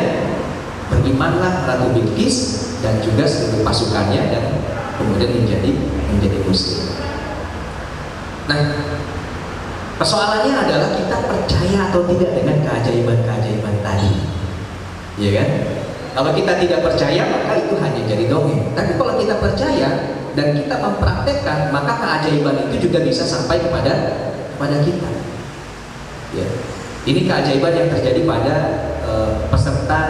berimanlah Ratu Bilqis dan juga seluruh pasukannya dan kemudian menjadi muslim. Nah, persoalannya adalah kita percaya atau tidak dengan keajaiban-keajaiban tadi, ya kan? Kalau kita tidak percaya maka itu hanya jadi dongeng. Tapi kalau kita percaya dan kita mempraktekkan, maka keajaiban itu juga bisa sampai kepada kita. Ya. Ini keajaiban yang terjadi pada peserta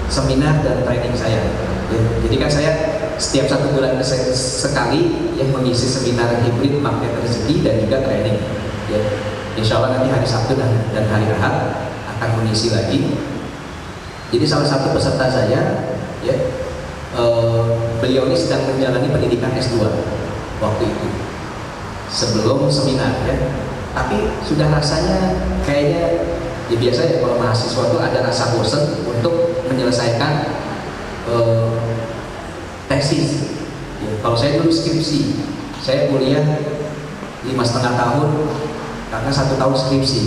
seminar dan training saya. Ya. Jadi kan saya setiap 1 bulan sekali yang mengisi seminar hibrid magnet rezeki dan juga training. Ya, insya Allah nanti hari Sabtu dan hari Ahad akan mengisi lagi. Jadi salah satu peserta saya, ya, beliau ini sedang menjalani pendidikan S2 waktu itu sebelum seminar, ya. Tapi sudah rasanya kayaknya, ya biasa ya kalau mahasiswa itu ada rasa bosan untuk menyelesaikan tesis. Ya, kalau saya dulu skripsi, saya kuliah 5,5 tahun. Karena 1 tahun skripsi,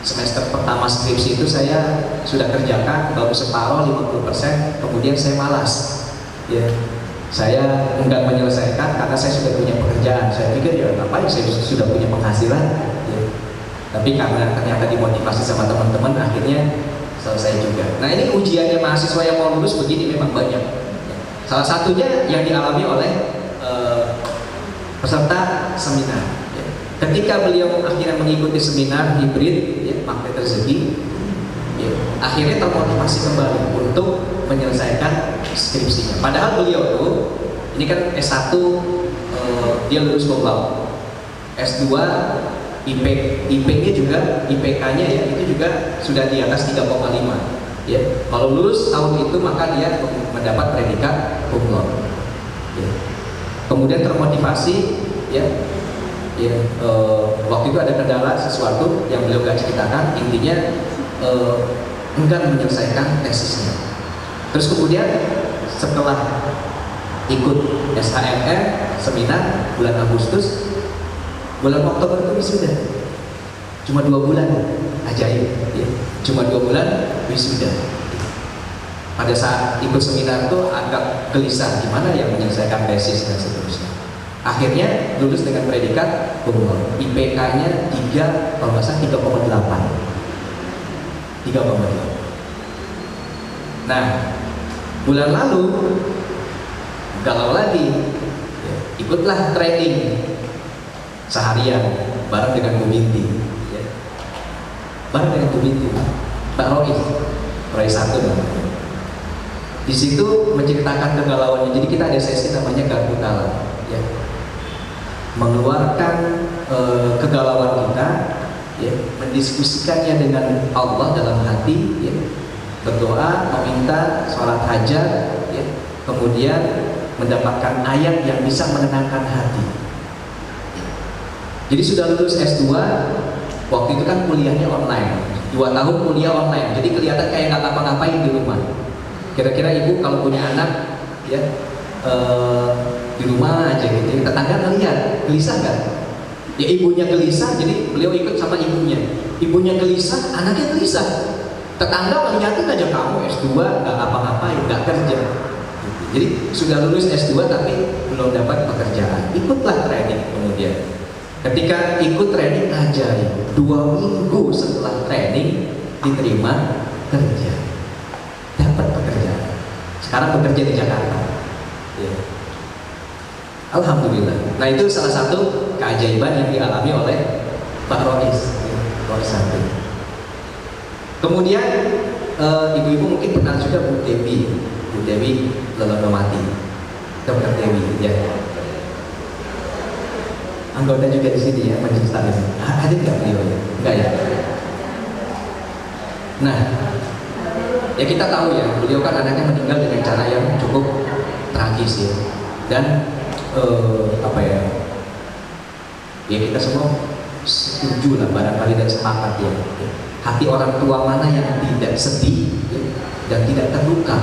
semester pertama skripsi itu saya sudah kerjakan baru separuh 50%, kemudian saya malas. Ya, saya enggak menyelesaikan karena saya sudah punya pekerjaan. Saya pikir ya ngapain, saya sudah punya penghasilan. Ya. Tapi karena ternyata dimotivasi sama teman-teman, akhirnya selesai juga. Nah, ini ujiannya mahasiswa yang mau lulus begini memang banyak. Ya. Salah satunya yang dialami oleh peserta seminar. Ketika beliau akhirnya mengikuti seminar hibrid, ya, magnet rezeki, ya, akhirnya termotivasi kembali untuk menyelesaikan skripsinya. Padahal beliau tuh, ini kan S1 dia lulus cum laude, S2 IP-nya juga, IPK-nya ya itu juga sudah di atas 3,5. Ya, kalau lulus tahun itu maka dia mendapat predikat cum laude. Ya. Kemudian termotivasi, ya. Ya, waktu itu ada kendala sesuatu yang beliau gak ceritakan, intinya enggan menyelesaikan tesisnya. Terus kemudian setelah ikut SHMR seminar bulan Agustus, bulan Oktober itu wisuda. Cuma 2 bulan, ajaib ya. Cuma 2 bulan wisuda. Pada saat ikut seminar itu agak gelisah gimana ya menyelesaikan tesis dan seterusnya. Akhirnya lulus dengan predikat cum laude. IPK-nya 3, kalau nggak salah 3,8. 3,8. Nah, bulan lalu galau lagi, ya, ikutlah training. seharian bareng dengan Bu Binti, ya. Bareng dengan Bu Binti, Pak Roy satu namanya. Di situ menceritakan kegalauannya. Jadi kita ada sesi namanya garpu kala, ya. Mengeluarkan kegalauan kita, ya, mendiskusikannya dengan Allah dalam hati, ya. Berdoa, meminta, sholat hajat, ya. Kemudian mendapatkan ayat yang bisa menenangkan hati. Jadi sudah lulus S2, waktu itu kan kuliahnya online, 2 tahun kuliah online, jadi kelihatan kayak nggak ngapa-ngapain di rumah. Kira-kira ibu kalau punya anak, ya, di rumah aja gitu, tetangga ngeliat, gelisah nggak? Ya ibunya gelisah, jadi beliau ikut sama ibunya. Ibunya gelisah, anaknya gelisah. Tetangga ngeliatin aja, kamu S2 nggak ngapa-ngapain, nggak kerja. Jadi sudah lulus S2 tapi belum dapat pekerjaan. Ikutlah training kemudian. Ketika ikut training ajaib, 2 minggu setelah training diterima kerja, dapat pekerjaan. Sekarang bekerja di Jakarta. Ya. Alhamdulillah. Nah itu salah satu keajaiban yang dialami oleh Pak Rois, Rois satu. Kemudian ibu-ibu mungkin kenal juga Bu Dewi Lelonomati, Dr. Dewi, ya. Anggota juga di sini ya, majelis taklim. Hadir nggak beliau ya? Enggak ya? Nah, ya kita tahu ya, beliau kan anaknya meninggal dengan cara yang cukup tragis ya. Dan apa ya? Ya kita semua setuju lah barangkali dan sepakat ya. Hati orang tua mana yang tidak sedih, ya, dan tidak terluka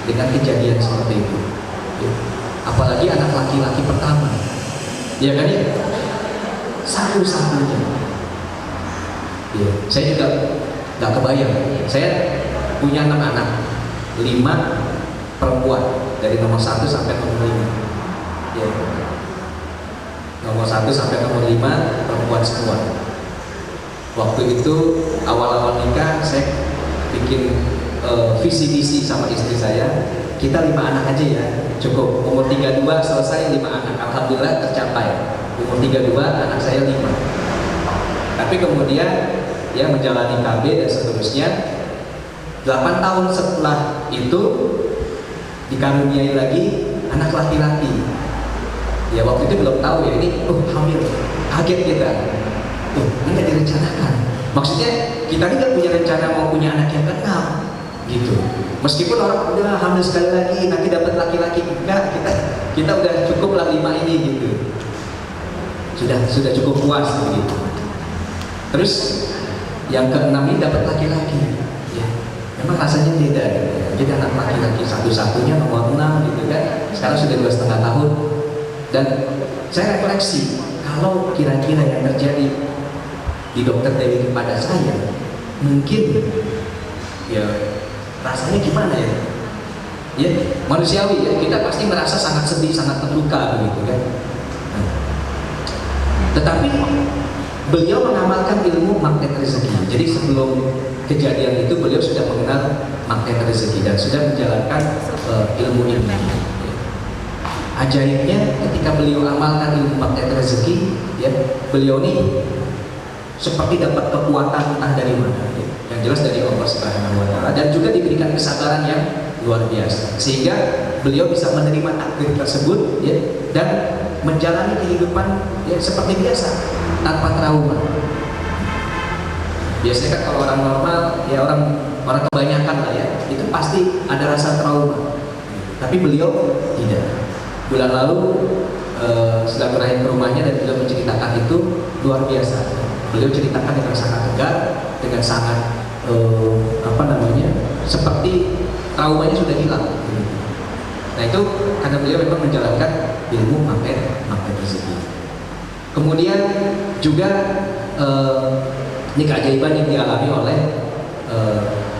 dengan kejadian seperti itu, ya. Apalagi anak laki-laki pertama, ya kan ya, satu-satunya. Ya, saya juga nggak kebayang. Saya punya 6 anak, 5 perempuan dari nomor 1 sampai nomor 5. Ya. Nomor 1 sampai nomor 5 perempuan semua. Waktu itu awal-awal nikah saya bikin visi misi sama istri saya, kita 5 anak aja ya, cukup. Umur 32 selesai 5 anak, alhamdulillah tercapai. Umur 32 anak saya 5. Tapi kemudian ya menjalani KB dan seterusnya, 8 tahun setelah itu dikaruniai lagi anak laki-laki. Ya waktu itu belum tahu ya, ini hamil, kaget kita. Ini nggak direncanakan. Maksudnya kita ini nggak punya rencana mau punya anak yang ke-6 gitu. Meskipun orang udah hamil sekali lagi nanti dapat laki-laki, enggak, kita udah cukup lah 5 ini gitu. Sudah cukup puas begitu. Terus yang ke-6 ini dapat laki-laki. Ya, memang rasanya beda gitu ya. Jadi anak laki-laki satu-satunya nomor 6 gitu kan. Sekarang sudah 2,5 tahun. Dan saya refleksi, kalau kira-kira yang terjadi di Dokter Dewi kepada saya, mungkin ya rasanya gimana ya? Ya manusiawi ya, kita pasti merasa sangat sedih, sangat terluka begitu kan. Nah, tetapi beliau mengamalkan ilmu magnet rezeki. Jadi sebelum kejadian itu beliau sudah mengenal magnet rezeki dan sudah menjalankan ilmu ini. Ajaibnya ketika beliau amalkan ilmu magnet rezeki, ya beliau ini seperti dapat kekuatan entah dari mana, ya. Yang jelas dari Allah Subhanahu wa Ta'ala, dan juga diberikan kesabaran yang luar biasa sehingga beliau bisa menerima takdir tersebut, ya, dan menjalani kehidupan ya seperti biasa tanpa trauma. Biasanya kan kalau orang normal, ya orang kebanyakan lah ya, itu pasti ada rasa trauma. Tapi beliau tidak. Bulan lalu silaturahim ke rumahnya dan beliau menceritakan itu luar biasa. Beliau ceritakan dengan sangat tegar, dengan sangat seperti traumanya sudah hilang. Nah itu karena beliau memang menjalankan ilmu magnet rezeki. Kemudian juga ini keajaiban yang dialami oleh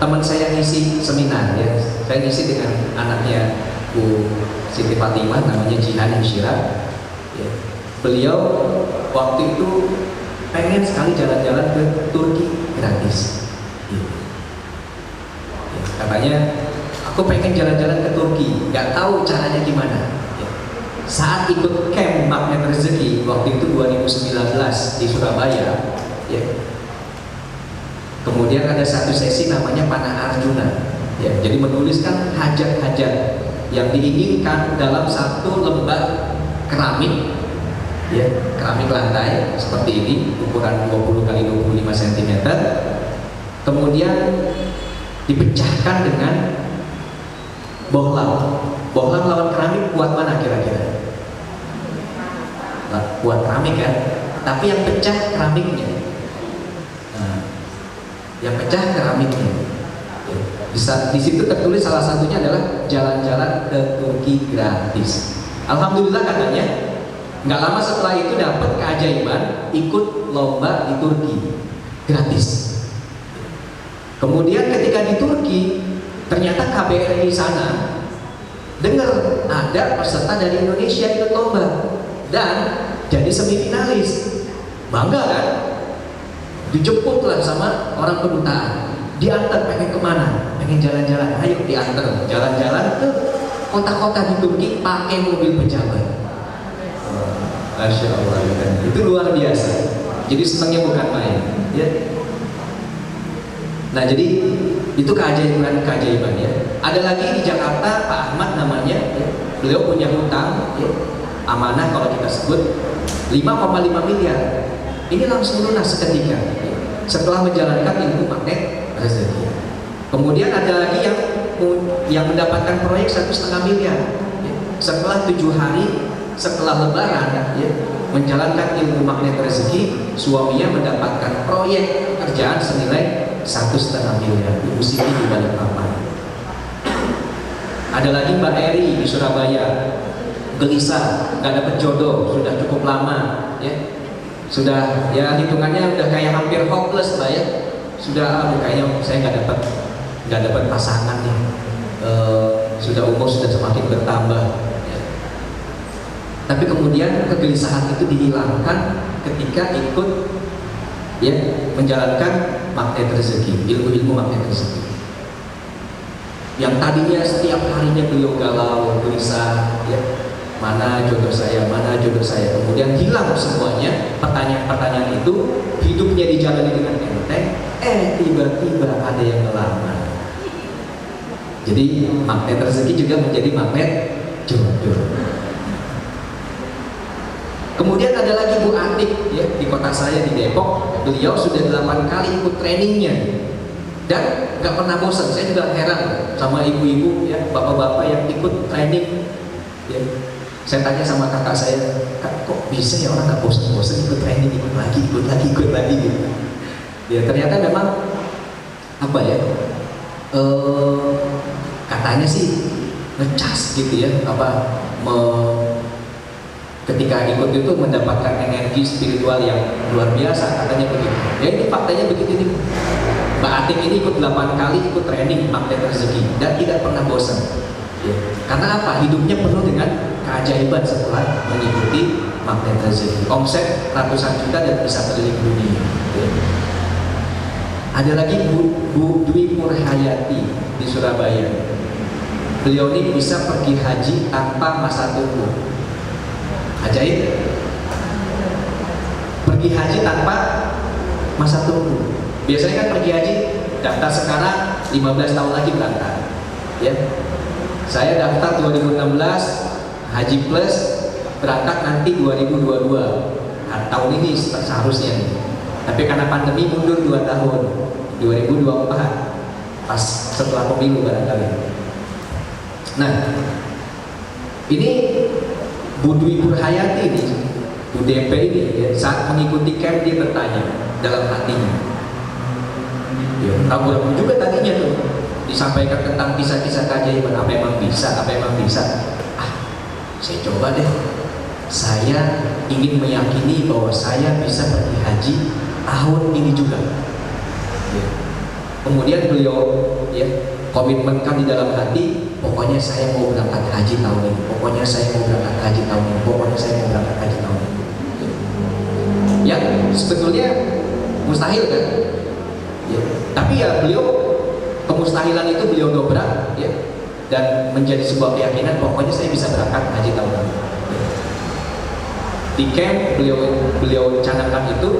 teman saya ngisi seminar ya. Saya ngisi dengan anaknya Bu Siti Fatimah, namanya Jihan Yushira. Ya. Beliau waktu itu pengen sekali jalan-jalan ke Turki gratis. Ya. Katanya aku pengen jalan-jalan ke Turki, nggak tahu caranya gimana. Ya. saat ikut camp Magnet Rezeki waktu itu 2019 di Surabaya, ya. Kemudian ada satu sesi namanya Panah Arjuna, ya. Jadi menuliskan hajat-hajat yang diinginkan dalam satu lembar keramik, ya, keramik lantai seperti ini, ukuran 20 kali 25 cm. Kemudian dipecahkan dengan bohlam. Bohlam lawan keramik kuat mana kira-kira? Kuat keramik kan? Tapi yang pecah keramiknya. Nah, yang pecah keramiknya. Di situ tertulis salah satunya adalah jalan-jalan ke Turki gratis. Alhamdulillah katanya, nggak lama setelah itu dapat keajaiban ikut lomba di Turki gratis. Kemudian ketika di Turki, ternyata KBRI sana dengar ada peserta dari Indonesia ikut lomba dan jadi semifinalis. Bangga kan? Dijemputlah sama orang kedutaan, diantar pengen kemana? Pengen jalan-jalan, ayo diantar jalan-jalan ke kota-kota di Turki pakai mobil pejabat. Masya Allah, itu luar biasa. Jadi senangnya bukan main, ya. Nah, jadi itu keajaiban ya. Ada lagi di Jakarta Pak Ahmad namanya, ya. Beliau punya hutang, ya, amanah kalau kita sebut 5,5 miliar. Ini langsung lunas seketika, ya, setelah menjalankan ilmu Magnet Rezeki. Kemudian ada lagi yang mendapatkan proyek 1,5 miliar, ya. Setelah 7 hari setelah Lebaran, ya, menjalankan ilmu Magnet Rezeki, suaminya mendapatkan proyek pekerjaan senilai 1,5 miliar. Ibu Siti di Balikpapan. Ada lagi Mbak Eri di Surabaya, gelisah, nggak dapat jodoh, sudah cukup lama, ya, sudah ya hitungannya udah kayak hampir hopeless lah ya, sudah kayaknya saya nggak dapat pasangan nih, sudah umur sudah semakin bertambah, ya. Tapi kemudian kegelisahan itu dihilangkan ketika ikut, ya, menjalankan Magnet Rezeki, ilmu-ilmu Magnet Rezeki. Yang tadinya setiap harinya beliau galau, gelisah, ya, mana jodoh saya, mana jodoh saya. Kemudian hilang semuanya pertanyaan-pertanyaan itu, hidupnya dijalani dengan enteng. Tiba-tiba ada yang melamar. Jadi Magnet Rezeki juga menjadi magnet jodoh. Kemudian ada lagi Bu Atik, ya, di kota saya di Depok. Beliau sudah 8 kali ikut trainingnya dan nggak pernah bosan. Saya juga heran sama ibu-ibu, ya, bapak-bapak yang ikut training, ya. Saya tanya sama kakak saya, "Kak, kok bisa ya orang nggak bosan-bosan ikut training, ikut lagi gitu." Ya ternyata memang apa ya, katanya sih ngecas gitu ya, ketika ikut itu mendapatkan energi spiritual yang luar biasa, katanya begitu. Ya ini faktanya begitu nih. Mbak Atik ini ikut 8 kali ikut training Magnet Rezeki dan tidak pernah bosan, ya. Karena apa? Hidupnya penuh dengan keajaiban setelah mengikuti Magnet Rezeki. Omset ratusan juta dan bisa keliling dunia, ya. Ada lagi Bu Dwi Murhayati di Surabaya. Beliau ini bisa pergi haji tanpa masa tunggu. Ajaib. Pergi haji tanpa masa tunggu. Biasanya kan pergi haji daftar sekarang 15 tahun lagi berangkat, ya. Saya daftar 2016 Haji Plus, berangkat nanti 2022. Nah, tahun ini seharusnya nih. Tapi karena pandemi mundur 2 tahun, 2024, pas setelah pemilu barangkali. Nah, ini Bu Dwi Murhayati ini, Bu DP ini, ya, saat mengikuti camp dia bertanya dalam hatinya, ya, ragu-ragu juga tadinya tuh, disampaikan tentang kisah-kisah keajaiban, apa emang bisa. Saya coba deh, saya ingin meyakini bahwa saya bisa pergi haji tahun ini juga, ya. Kemudian beliau, ya, komitmenkan di dalam hati, pokoknya saya mau berangkat haji tahun ini, pokoknya saya mau berangkat haji tahun ini, pokoknya saya mau berangkat haji tahun ini. Ya, sebetulnya mustahil kan, ya. Tapi ya beliau, kemustahilan itu beliau dobrak, ya, dan menjadi sebuah keyakinan, pokoknya saya bisa berangkat haji tahun ini. di camp beliau canangkan itu,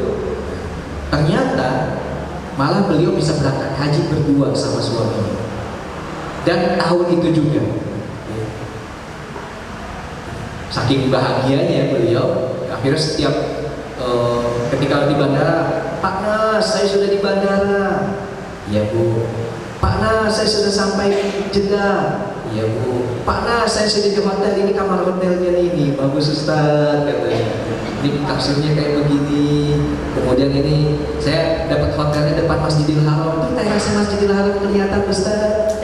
ternyata malah beliau bisa berangkat haji berdua sama suaminya. Dan tahun itu juga, saking bahagianya beliau, akhirnya setiap ketika di bandara, Pak Nas, saya sudah di bandara. Iya Bu. Pak Nas, saya sudah sampai Jeddah. Iya Bu. Pak Nas, saya sudah di hotel ini, kamar hotelnya ini bagus Ustaz katanya. Ini kasurnya kayak begini. Kemudian ini saya dapat hotelnya depan Masjidil Haram. Itu terasnya Masjidil Haram kelihatan Ustaz.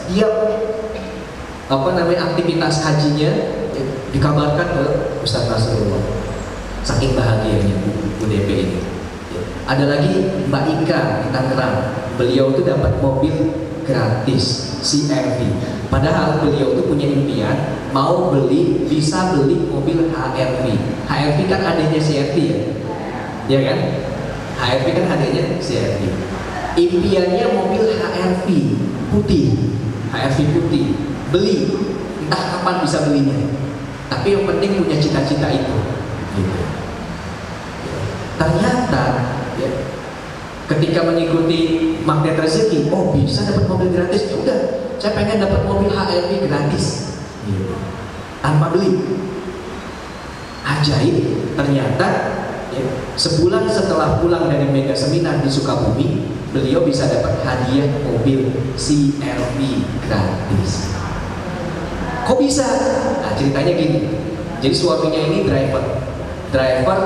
Dia aktivitas hajinya dikabarkan ke Ustaz Nasrullah. Saking bahagianya Bu DP ini. Ada lagi Mbak Ika di Tangerang. Beliau tuh dapat mobil gratis CR-V. Padahal beliau tuh punya impian mau bisa beli mobil HR-V. HR-V kan adanya CR-V ya, ya kan? HR-V kan adanya CR-V. Impiannya mobil HR-V putih, HR-V putih. Beli, entah kapan bisa belinya. Tapi yang penting punya cita-cita itu. Gitu. Ternyata ya, ketika mengikuti magnet rezeki, oh bisa dapat mobil gratis, ya udah, saya pengen dapat mobil HR-V gratis, gitu. Tanpa beli. Ajaib, ternyata ya, sebulan setelah pulang dari mega seminar di Sukabumi, beliau bisa dapat hadiah mobil CR-V gratis. Kok bisa? Nah ceritanya gini. Jadi suaminya ini driver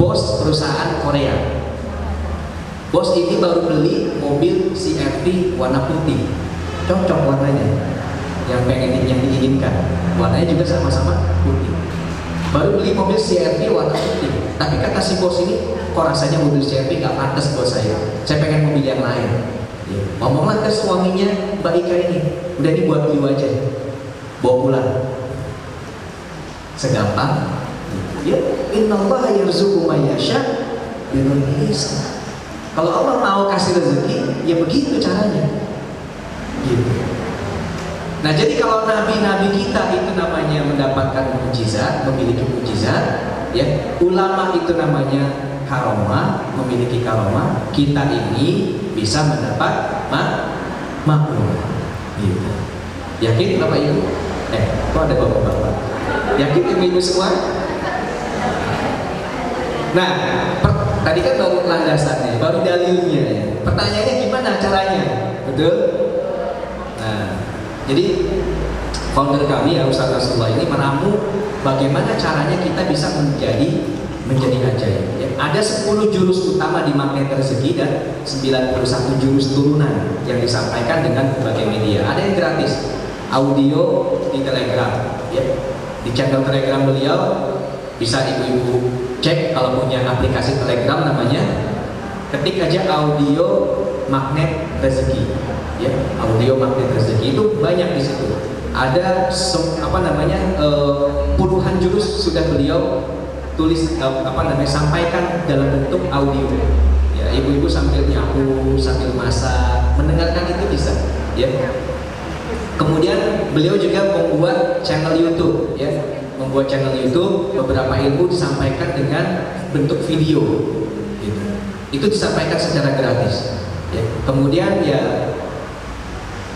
bos perusahaan Korea. Bos ini baru beli mobil CR-V warna putih, cocok warnanya, yang diinginkan. Warnanya juga sama-sama putih. Baru beli mobil CR-V warna putih, tapi kata si bos ini, kok rasanya mobil CR-V gak pantas buat saya pengen mobil yang lain. Ngomonglah ke suaminya Mbak Ika ini, udah dibuat dulu aja, bawa pulang. Segampang ya, innallaha yarzuqu may yasha bighairi hisab. Kalau Allah mau kasih rezeki, ya begitu caranya. Gitu. Nah, jadi kalau nabi-nabi kita itu namanya mendapatkan mukjizat, memiliki mukjizat, ya, ulama itu namanya karomah, memiliki karomah, kita ini bisa mendapat makhluk. Gitu. Yakin Bapak Ibu? Kok ada Bapak-bapak? Yakin Ibu-ibu semua? Nah, tadi kan baru landasannya, baru dalilnya. Pertanyaannya gimana caranya? Betul? Nah, jadi founder kami ya Ustaz Nasrullah ini meramu bagaimana caranya kita bisa menjadi ajaib. Ya, ada 10 jurus utama di magnet rezeki dan 91 jurus turunan yang disampaikan dengan berbagai media. Ada yang gratis, audio di Telegram, ya. Di channel Telegram beliau bisa ibu-ibu cek kalau punya aplikasi Telegram namanya, ketik aja audio magnet rezeki, ya, audio magnet rezeki itu banyak di situ. Ada puluhan jurus sudah beliau tulis sampaikan dalam bentuk audio. Ya, ibu-ibu sambil nyapu, sambil masak, mendengarkan itu bisa, ya. Kemudian beliau juga membuat channel YouTube, ya. Membuat channel YouTube, beberapa ilmu disampaikan dengan bentuk video, gitu. Itu disampaikan secara gratis, ya. Kemudian ya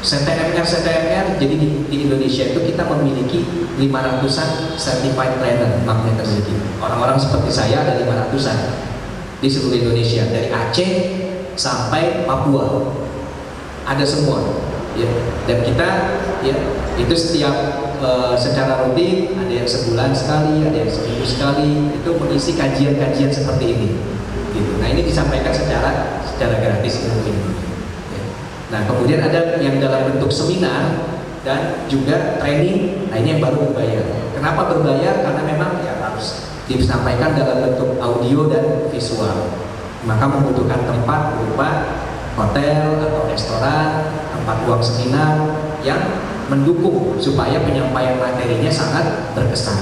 CTMR, jadi di Indonesia itu kita memiliki 500-an certified planner magnet rezeki. Orang-orang seperti saya ada 500-an di seluruh Indonesia, dari Aceh sampai Papua, ada semua. Ya, dan kita ya itu setiap secara rutin, ada yang sebulan sekali, ada yang seminggu sekali, itu mengisi kajian-kajian seperti ini. Gitu. Nah ini disampaikan secara gratis ilmu ini. Ya. Nah kemudian ada yang dalam bentuk seminar dan juga training. Nah ini yang baru berbayar. Kenapa berbayar? Karena memang ya harus disampaikan dalam bentuk audio dan visual. Maka membutuhkan tempat berupa hotel atau restoran, tempat ruang seminar yang mendukung supaya penyampaian materinya sangat berkesan.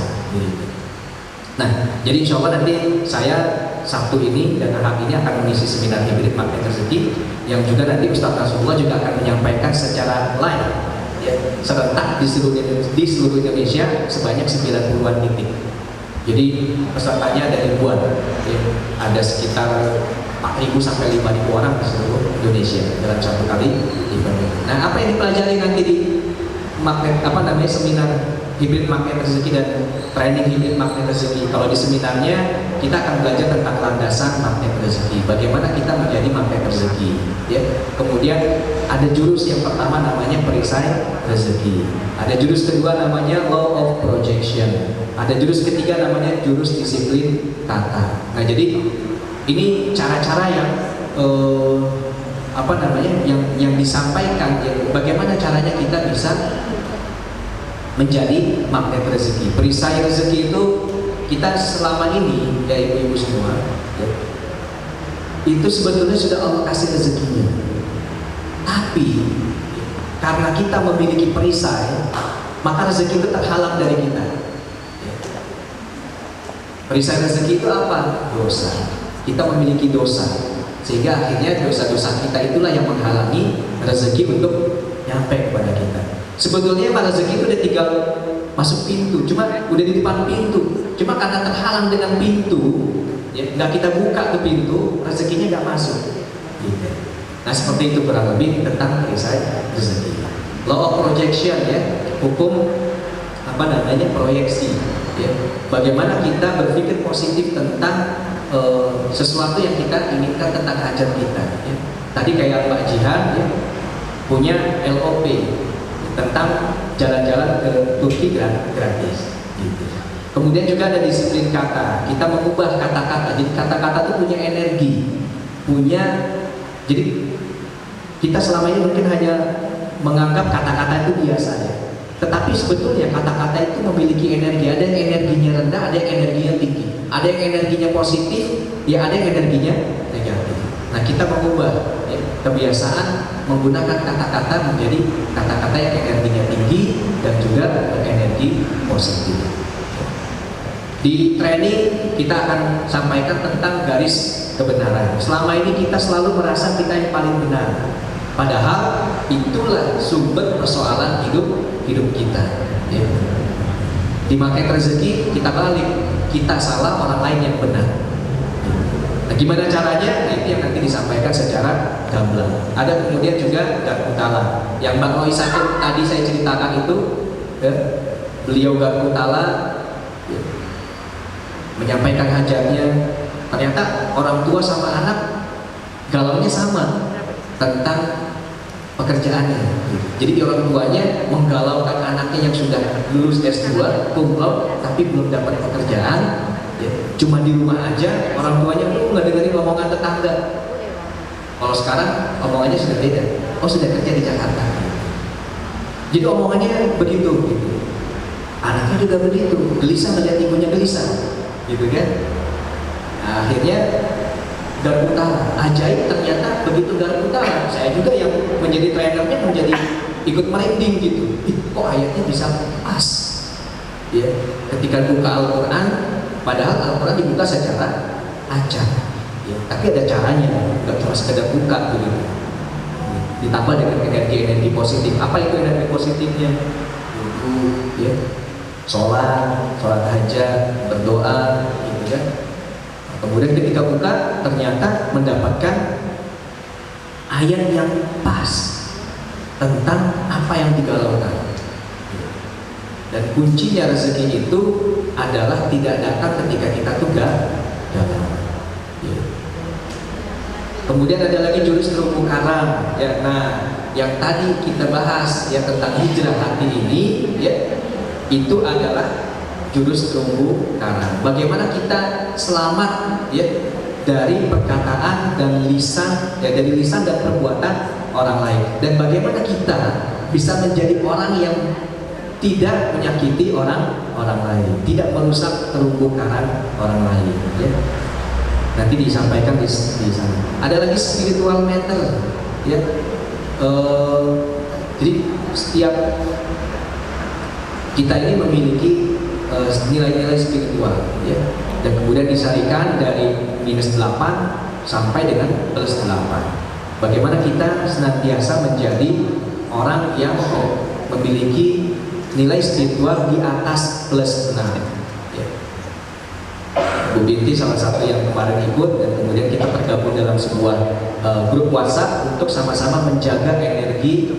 Nah, jadi insya Allah nanti saya Sabtu ini dan Ahad ini akan mengisi seminar hibrid magnet rezeki yang juga nanti Ustaz Nasrullah juga akan menyampaikan secara live, ya, serentak di seluruh Indonesia sebanyak 90-an titik. Jadi pesertanya ada ribuan, ya. Ada sekitar 4.000 sampai 5.000 orang di seluruh Indonesia dalam satu kali event. Nah, apa yang dipelajari nanti di seminar hibrid magnet rezeki dan training hibrid magnet rezeki? Kalau di seminarnya kita akan belajar tentang landasan magnet rezeki, bagaimana kita menjadi magnet rezeki, ya. Kemudian ada jurus yang pertama namanya perisai rezeki, ada jurus kedua namanya law of projection, ada jurus ketiga namanya jurus disiplin kata. Nah, jadi ini cara-cara yang yang disampaikan, ya, bagaimana caranya kita bisa menjadi magnet rezeki. Perisai rezeki itu kita selama ini, ya ibu-ibu semua, ya, itu sebetulnya sudah Allah kasih rezekinya. Tapi karena kita memiliki perisai, maka rezeki itu terhalang dari kita. Ya. Perisai rezeki itu apa? Dosa. Kita memiliki dosa, sehingga akhirnya dosa-dosa kita itulah yang menghalangi rezeki untuk nyampe kepada kita. Sebetulnya rezeki itu udah tinggal masuk pintu, cuma udah di depan pintu, cuma karena terhalang dengan pintu, ya, nggak kita buka ke pintu, rezekinya nggak masuk. Gitu. Nah, seperti itu kurang lebih tentang perisai rezeki. Law of projection, ya, hukum proyeksi, ya. Bagaimana kita berpikir positif tentang sesuatu yang kita inginkan tentang hajat kita. Ya. Tadi kayak Mbak Jihan, ya, punya LOP tentang jalan-jalan ke Turki gratis. Gitu. Kemudian juga ada disiplin kata. Kita mengubah kata-kata. Jadi kata-kata itu punya energi, jadi kita selama ini mungkin hanya menganggap kata-kata itu biasa, ya. Tetapi sebetulnya kata-kata itu memiliki energi. Ada yang energinya rendah, ada yang energinya tinggi. Ada yang energinya positif, ya ada yang energinya negatif. Nah, kita mengubah, ya, kebiasaan menggunakan kata-kata menjadi kata-kata yang energinya tinggi dan juga energi positif. Di training kita akan sampaikan tentang garis kebenaran. Selama ini kita selalu merasa kita yang paling benar, padahal itulah sumber persoalan hidup kita, ya. Di magnet rezeki kita balik, kita salah, orang lain yang benar. Nah, gimana caranya? Nah, itu yang nanti disampaikan secara gamblang. Ada kemudian juga Garkutala yang Bang Roy Sakin tadi saya ceritakan itu, ya, beliau Garkutala, ya, menyampaikan hajatnya. Ternyata orang tua sama anak galaunya sama tentang pekerjaannya. Jadi orang tuanya menggalaukan anaknya yang sudah lulus S2, cum laude, tapi belum dapat pekerjaan, ya, cuma di rumah aja. Orang tuanya nggak dengerin omongan tetangga. Kalau sekarang omongannya sudah beda. Oh, sudah kerja di Jakarta. Jadi omongannya begitu. Gitu. Anaknya juga begitu. Gelisah melihat ibunya gelisah, gitu kan? Nah, akhirnya Garkutala, ajaib ternyata begitu Garkutala. Saya juga yang menjadi trainernya menjadi ikut merinding gitu. Kok ayatnya bisa pas? Ya, ketika buka Al-Quran, padahal Al-Quran dibuka secara acak. Ya, tapi ada caranya, nggak cuma sekedar buka begitu. Ditambah dengan energi positif. Apa itu energi positifnya? Wudu, ya, sholat hajat, berdoa, gitu kan. Kemudian ketika buka ternyata mendapatkan ayat yang pas tentang apa yang digalaukan. Dan kuncinya rezeki itu adalah tidak datang ketika kita tuh galau. Ya. Kemudian ada lagi jurus terumbu karang. Ya, nah, yang tadi kita bahas ya tentang hijrah hati ini, ya, itu adalah jurus terumbu karang. Bagaimana kita selamat, ya, dari perkataan dan lisan, ya, dari lisan dan perbuatan orang lain. Dan bagaimana kita bisa menjadi orang yang tidak menyakiti orang lain, tidak merusak terumbu karang orang lain, ya. Nanti disampaikan di sana. Ada lagi spiritual matter, ya. Jadi setiap kita ini memiliki nilai-nilai spiritual, ya, dan kemudian disarikan dari -8 sampai dengan +8. Bagaimana kita senantiasa menjadi orang yang memiliki nilai spiritual di atas +6, ya. Bu Binti salah satu yang kemarin ikut, dan kemudian kita tergabung dalam sebuah grup WhatsApp untuk sama-sama menjaga energi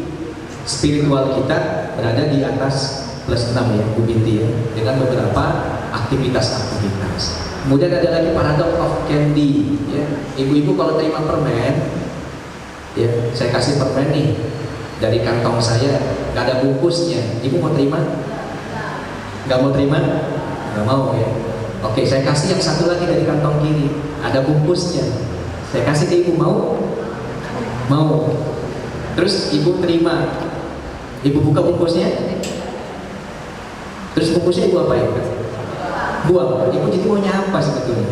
spiritual kita berada di atas +6 ya Bu Binti ya, dengan beberapa aktivitas-aktivitas. Kemudian ada lagi paradox of candy ya. Ibu-ibu kalau terima permen ya, saya kasih permen nih dari kantong saya, nggak ada bungkusnya, ibu mau terima? Nggak mau terima? Nggak mau ya. Oke, saya kasih yang satu lagi dari kantong kiri, ada bungkusnya, saya kasih ke ibu, mau? Mau. Terus ibu terima, ibu buka bungkusnya, terus bungkusnya ibu apa ya? Buang. Ibu jadi maunya apa sebetulnya?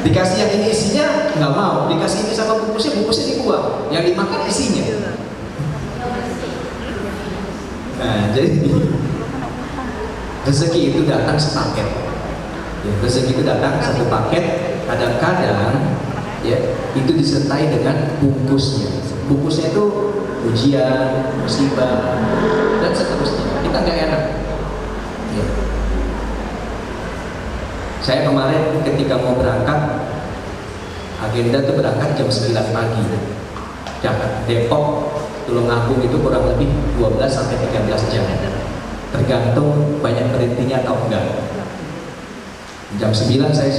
Dikasih yang ini isinya nggak mau, dikasih ini sama bungkusnya dibuang, yang dimakan isinya. Nah, jadi rezeki itu datang sepaket. Ya, rezeki itu datang satu paket. Kadang-kadang ya itu disertai dengan bungkusnya. Bungkusnya itu ujian, musibah, dan seterusnya. Kita nggak enak. Ya. Saya kemarin ketika mau berangkat, agenda tuh berangkat jam 9 pagi. Jakarta, Depok, Tulungagung itu kurang lebih 12 sampai 13 jam. Tergantung banyak berhentinya atau enggak. Jam 9 saya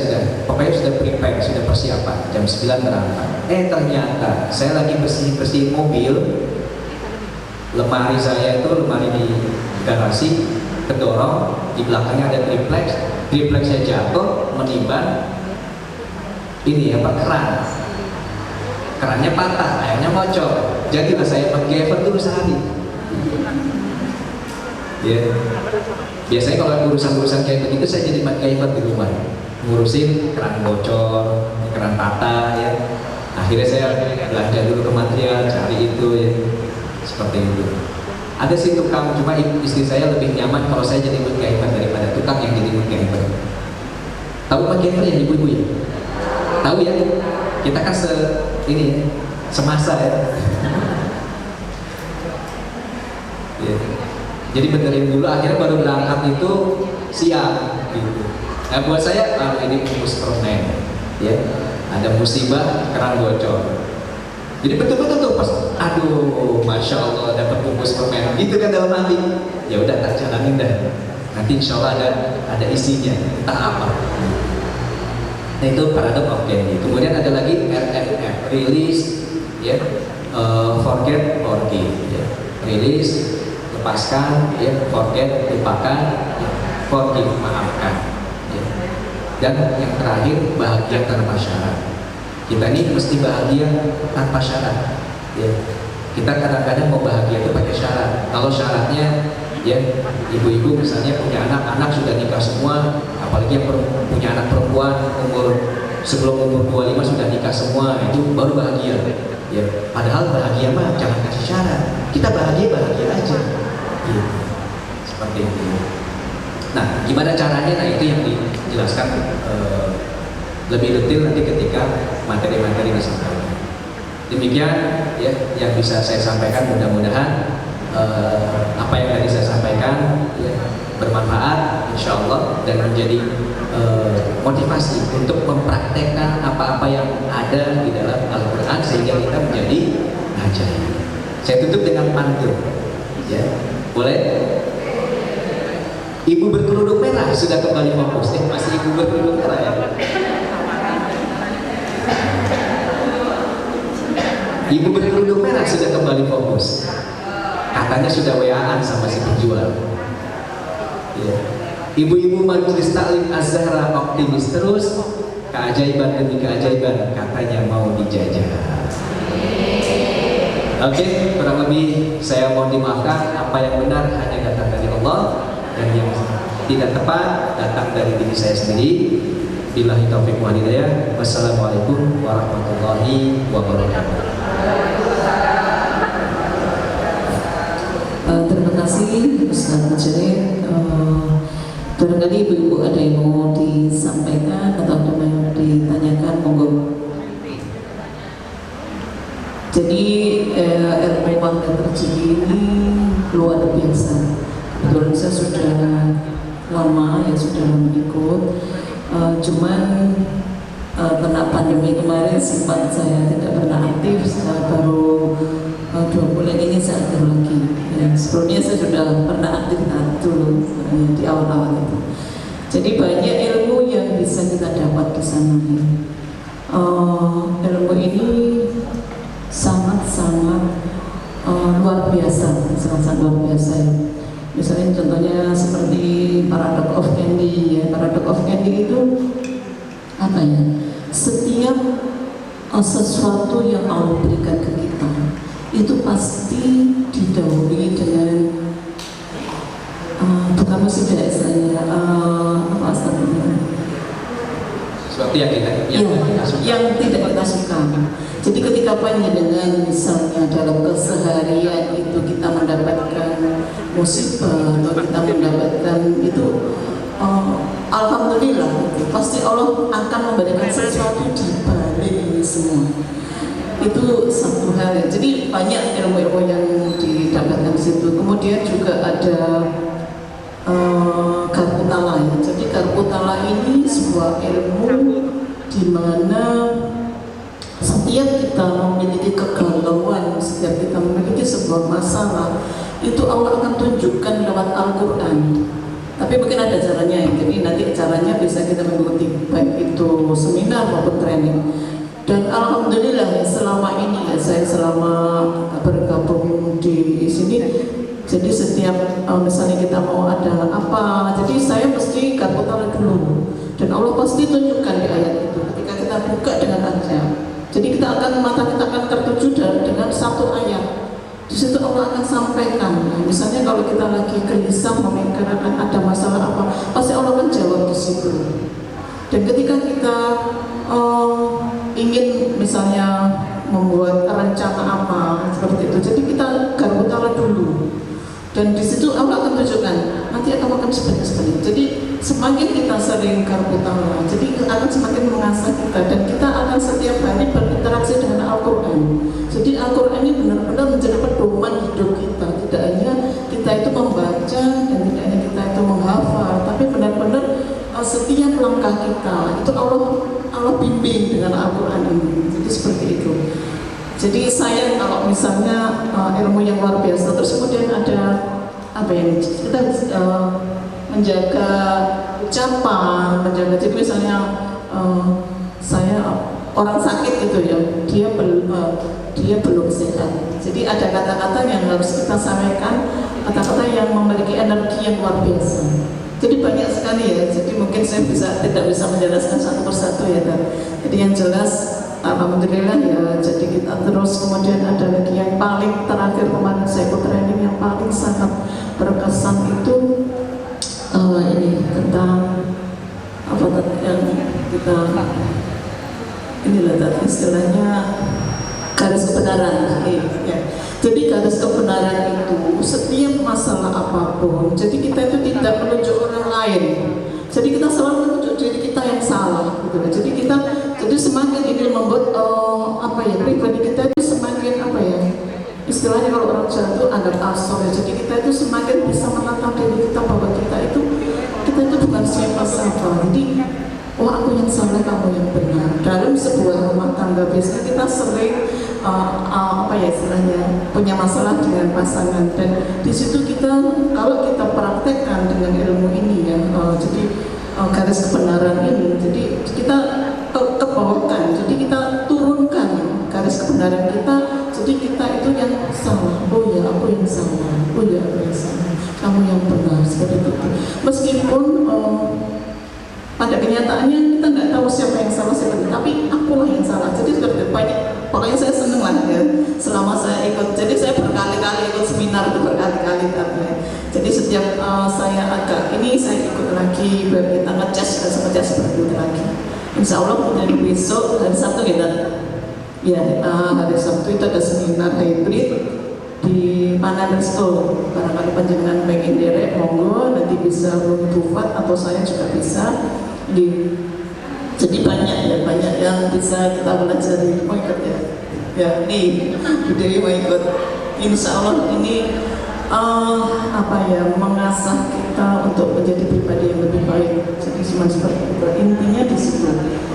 pokoknya sudah prepare, sudah persiapan. Jam 9 berangkat. Ternyata saya lagi bersihin mobil. Lemari saya itu lemari di garasi kedorong, di belakangnya ada triplexnya jatuh, menimba ini kerannya patah, airnya bocor. Jadilah saya MacGyver dulu sehari. Ya. Biasanya kalau urusan kayak begitu saya jadi MacGyver di rumah, ngurusin keran bocor, keran patah ya. Akhirnya saya belanja dulu ke material, cari itu ya, seperti itu. Ada sih tukang, cuma istri saya lebih nyaman kalau saya jadi MacGyver daripada tukang yang jadi MacGyver. Tahu MacGyver yang ibu-ibu ya? Tahu ya? Kita kan semasa ya. Ya. Jadi benerin dulu, akhirnya baru berangkat itu siang gitu. Nah buat saya ini bungkus permen ya, ada musibah keran bocor. Jadi betul-betul tuh pas, aduh, masya Allah dapat bungkus permen, gitu kan dalam hati. Ya udah tak jalanin dah. Nanti insya Allah ada isinya, entah apa. Nah itu paradox of candy. Kemudian ada lagi RFF, release, ya, forget, forgive. Ya. Release, lepaskan, ya, forget, lupakan, ya, forgive, maafkan. Ya. Dan yang terakhir bahagia tanpa syarat. Kita ini mesti bahagia tanpa syarat. Ya. Kita kadang-kadang mau bahagia itu pakai syarat. Kalau syaratnya, ya, ibu-ibu misalnya punya anak sudah nikah semua, apalagi yang punya anak perempuan sebelum umur 25 sudah nikah semua, itu baru bahagia. Ya. Padahal bahagia mah jangan kasih syarat. Kita bahagia aja. Ya. Seperti itu. Nah, gimana caranya? Nah itu yang dijelaskan lebih detail nanti ketika materi-materi disampaikan. Demikian ya yang bisa saya sampaikan, mudah-mudahan apa yang tadi saya sampaikan ya, bermanfaat insya Allah dan menjadi motivasi untuk mempraktekkan apa-apa yang ada di dalam Al-Quran sehingga kita menjadi ajaib. Saya tutup dengan pantun ya, boleh? Ibu berkerudung merah sudah kembali fokus. Masih ibu berkerudung merah ya. Ibu berkerudung merah sudah kembali fokus. Katanya sudah WA-an sama si penjual. Ya. Ibu-ibu majelis taklim Az-Zahra optimis terus. Keajaiban demi keajaiban katanya mau dijajah. Oke, kurang lebih saya mohon dimaafkan. Apa yang benar hanya datang dari Allah, dan yang tidak tepat datang dari diri saya sendiri. Billahi taufiq wal hidayah. Wassalamualaikum warahmatullahi wabarakatuh. Terima kasih Ustaz Majerin. Barangkali ibu-ibu ada yang mau disampaikan atau ada yang mau ditanyakan, monggo. Jadi ilmu wahdat terjadi ini luar biasa. Kebetulan saya sudah lama yang sudah ikut. Cuman kena pandemi kemarin sempat saya tidak pernah aktif. Saya baru 2 bulan ini saya aktif lagi. Ya, sebelumnya saya sudah pernah aktif dulu di awal-awal itu. Jadi banyak ilmu yang bisa kita dapat di sana. Ilmu ini sangat-sangat luar biasa, sangat-sangat luar biasa ya. Misalnya contohnya seperti paradox of Candy ya. Paradox of Candy itu apa ya? Setiap sesuatu yang Allah berikan ke kita itu pasti didahului dengan bukan musibah istilahnya, apa istilahnya? Sesuatu yang tidak yang tidak kita suka. Jadi ketika panjenengan misalnya dalam keseharian itu kita mendapatkan musibah atau kita mendapatkan itu, alhamdulillah pasti Allah akan memberikan sesuatu di balik ini semua. Itu satu hal ya. Jadi banyak ilmu-ilmu yang didapatkan di situ. Kemudian juga ada Karputala ya. Jadi Karputala ini sebuah ilmu di mana setiap kita memiliki kegalauan, setiap kita memiliki sebuah masalah, itu Allah akan tunjukkan lewat Al-Quran. Tapi mungkin ada caranya ya. Jadi nanti caranya bisa kita mengikuti, baik itu seminar maupun training. Dan alhamdulillah selama ini ya, saya selama bergabung di sini, jadi setiap misalnya kita mau ada apa, jadi saya mesti Karputala dulu, dan Allah pasti tunjukkan di ayat itu ketika kita buka dengan ayat. Jadi mata kita akan tertuju dengan satu ayat. Di situ Allah akan sampaikan. Nah, misalnya kalau kita lagi gelisah memikirkan ada masalah apa, pasti Allah akan jawab di situ. Dan ketika kita ingin misalnya membuat rencana apa seperti itu, jadi kita Karputala dulu. Dan di situ Allah akan tunjukkan nanti akan seperti. Jadi semakin kita sering Karputala, jadi akan semakin mengasah kita, dan kita akan setiap hari berinteraksi dengan Al-Quran. Jadi Al-Quran ini benar-benar menjadi pedoman hidup kita. Tidak hanya kita itu membaca dan tidak hanya kita itu menghafal, tapi benar-benar setiap langkah kita itu Allah bimbing dengan Al-Quran ini. Jadi seperti itu. Jadi saya kalau misalnya ilmu yang luar biasa, terus kemudian ada apa ya, kita menjaga ucapan, menjaga, jadi misalnya saya orang sakit gitu ya, dia belum sehat. Jadi ada kata-kata yang harus kita sampaikan, kata-kata yang memiliki energi yang luar biasa. Jadi banyak sekali ya, jadi mungkin saya tidak bisa menjelaskan satu persatu ya. Jadi yang jelas alhamdulillah ya, jadi kita terus. Kemudian ada lagi yang paling terakhir kemarin saya ikut training yang paling sangat berkesan itu ini tentang apa yang kita inilah tadi istilahnya garis kebenaran ya. Jadi garis kebenaran itu setiap masalah apapun, jadi kita itu tidak menunjuk orang lain, jadi kita selalu menunjuk diri kita yang salah gitu. Jadi semakin ini membuat apa ya, pribadi kita itu semakin apa ya, istilahnya kalau orang Jawa itu anggap asor ya. Jadi kita itu semakin bisa menatap diri kita bahwa kita itu bukan siapa-siapa. Jadi aku yang salah, kamu yang benar. Dalam sebuah rumah tangga biasanya kita sering apa ya istilahnya punya masalah dengan pasangan, dan di situ kita kalau kita praktekkan dengan ilmu ini ya, jadi garis kebenaran ini, jadi kita kebawakan, jadi kita turunkan garis kebenaran kita, jadi kita itu yang salah, oh ya aku yang salah, oh ya aku yang salah, kamu yang benar, seperti itu. Meskipun pada kenyataannya kita nggak tahu siapa yang salah, tapi akulah yang salah. Jadi banyak, pokoknya saya seneng lah ya selama saya ikut. Jadi saya berkali-kali ikut seminar itu berkali-kali ya. Jadi setiap saya agak ini saya ikut lagi, biar kita ngecas seperti itu lagi. Insya Allah kemudian besok hari Sabtu kita ya, hari Sabtu itu ada seminar hybrid di Pananresto. Barangkali panjenengan pengen derek, monggo nanti bisa Tufat atau saya juga bisa. Jadi banyak yang bisa kita pelajari. Mau ikut ya? Ya nih, Dewi mau ikut. Insya Allah ini mengasah kita untuk menjadi pribadi yang lebih baik. Jadi seperti itu intinya di situ.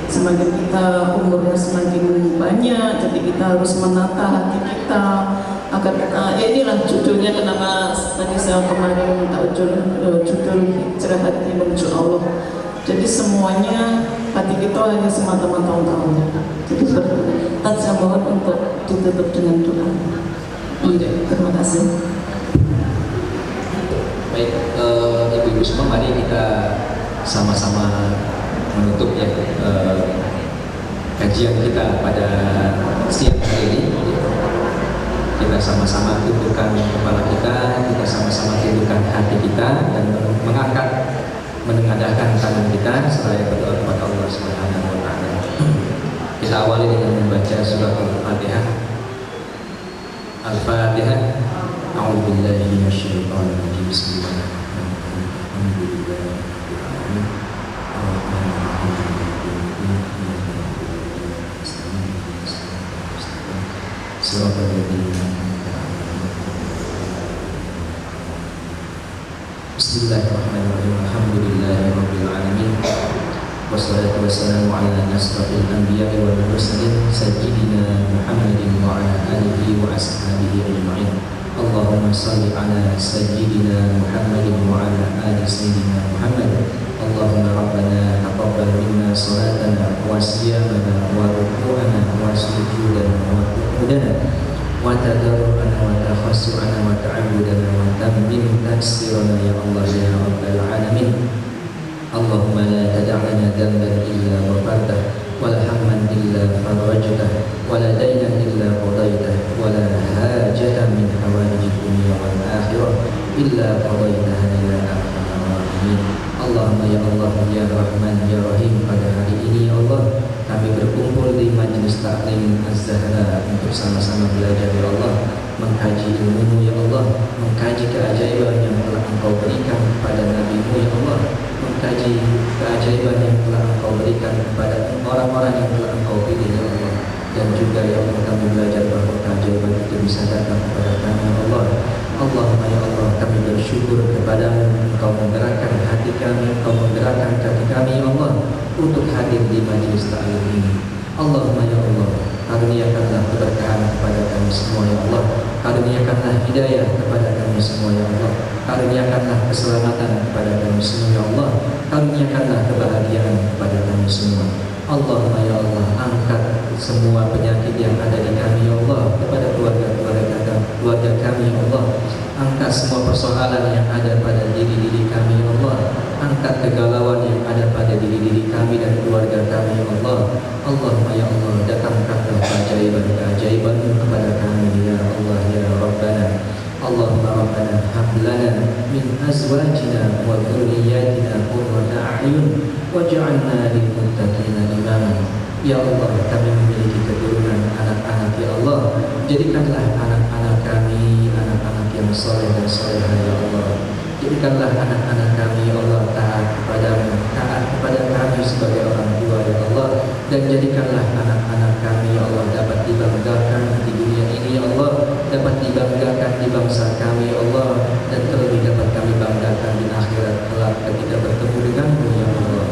Semakin kita umurnya semakin banyak, jadi kita harus menata hati kita agar kita, inilah judulnya kenapa tadi saya kemarin minta judul Hijrah Hati Menuju Allah. Jadi semuanya hati kita hanya semata-mata untuk Allah. Jadi seperti itu. Saya mohon untuk ditutup dengan doa. Terima kasih. Baik, Ibu-ibu semua, mari kita sama-sama menutup ya kajian kita pada siang hari ini. Kita sama-sama tundukkan kepala kita sama-sama tundukkan hati kita dan menengadahkan tangan kita seraya berdoa kepada Allah Subhanahu wa taala. Kita awali dengan membaca surah Al-Fatihah. Al-Fatihah. A'udzubillahi minasyaitonir rajim. Bismillahirrahmanirrahim. Bismillahirrahmanirrahim. Alhamdulillahirabbil alamin. Wassalatu wassalamu ala asrofil anbiya'i wal mursalin sayyidina Muhammadin wa ala alihi wa ashabihi ajma'in. Allahumma salli ala sayyidina Muhammadin wa ala ali sayyidina Muhammad. Allahumma rabbana taqabbal minna salatana wa siyamana wa ruku'ana wa sujudana wa qu'udana wa tadarru'ana wa takhassu'ana wa ta'abbudana wa tammim taksirana ya Allah ya rabbal alamin. Allahumma la tada'lana dhanban illa ghafartah wa la hamman illa farajtah wa la daynan illa qadaitah wa la hajatan min hawaijid dunya wal akhirah illa qadaitaha ya arhamar rahimin. Allahumma ya Allah ya Rahman ya Rahim, pada hari ini ya Allah kami berkumpul di Majelis Taklim Az-Zahra untuk sama-sama belajar ya Allah, mengkaji ilmu ya Allah, mengkaji keajaiban yang telah Engkau berikan kepada Nabi-Mu ya Allah, mengkaji keajaiban yang telah Engkau berikan kepada orang-orang yang telah Engkau pilih ya Allah. Dan juga ya Allah kami belajar bahwa keajaiban itu bisa datang kepada kami ya Allah. Allahumma ya Allah kami bersyukur kepada Engkau menggerakkan hati kami, Engkau menggerakkan kaki kami ya Allah untuk hadir di majelis taklim ini. Allahumma ya Allah karuniakanlah keberkahan kepada kami semua ya Allah, karuniakanlah hidayah kepada kami semua ya Allah, karuniakanlah keselamatan kepada kami semua ya Allah, karuniakanlah kebahagiaan kepada kami semua. Allahumma ya Allah angkat semua penyakit yang ada di kami ya Allah kepada keluarga kami ya Allah, angkat semua persoalan yang ada pada diri kami ya Allah, angkat kegalauan yang ada pada diri kami dan keluarga kami ya Allah. Allahumma ya Allah datangkanlah keajaiban kepada kami ya Allah ya Rabbana. Allahumma Rabbana hab lana min azwajina wa dhurriyyatina qurrata a'yun waj'alna lil muttaqina imama. Ya Allah kami memiliki keturunan anak-anak ya Allah, jadikanlah anak-anak kami anak-anak yang saleh dan salehah ya Allah. Jadikanlah anak-anak kami ya Allah taat kepadamu, taat kepada kami sebagai orang tua ya Allah, dan jadikanlah anak-anak kami ya Allah dapat dibanggakan di dunia ini ya Allah, dapat dibanggakan di bangsa kami ya Allah, dan terlebih dapat kami banggakan di akhirat kelak ketika bertemu denganmu ya Allah.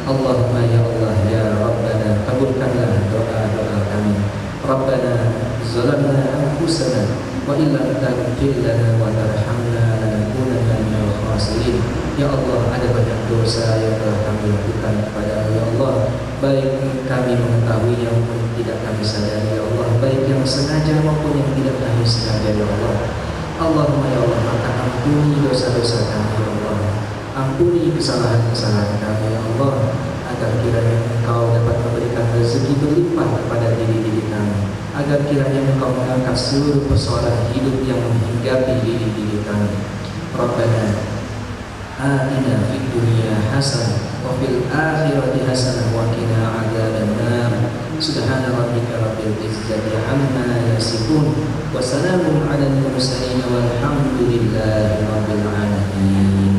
Allahumma ya Allah ya Rabbana kabulkanlah doa-doa kami. Rabbana zalamna anfusana wa illam taghfir lana wa tarhamna lanakunanna minal khasirin. Ya Allah ada banyak dosa yang telah kami lakukan kepada-Mu ya Allah, baik kami mengetahuinya maupun tidak kami sadari ya Allah, baik yang sengaja maupun yang tidak kami sengaja ya Allah. Allahumma ya Allah maka ampuni dosa-dosa kami ya Allah, ampuni kesalahan-kesalahan kami ya Allah, agar kiranya Engkau dapat memberikan rezeki berlimpah kepada diri kami, agar kiranya Engkau mengangkat seluruh persoalan hidup yang menghinggapi diri kami. Rabbana atina fid dunya hasanah wa fil akhirati hasanah wa qina adzabannar. Subhana rabbika rabbil izzati amma yasifun wa salamun 'alal mursalin walhamdulillahi rabbil alamin.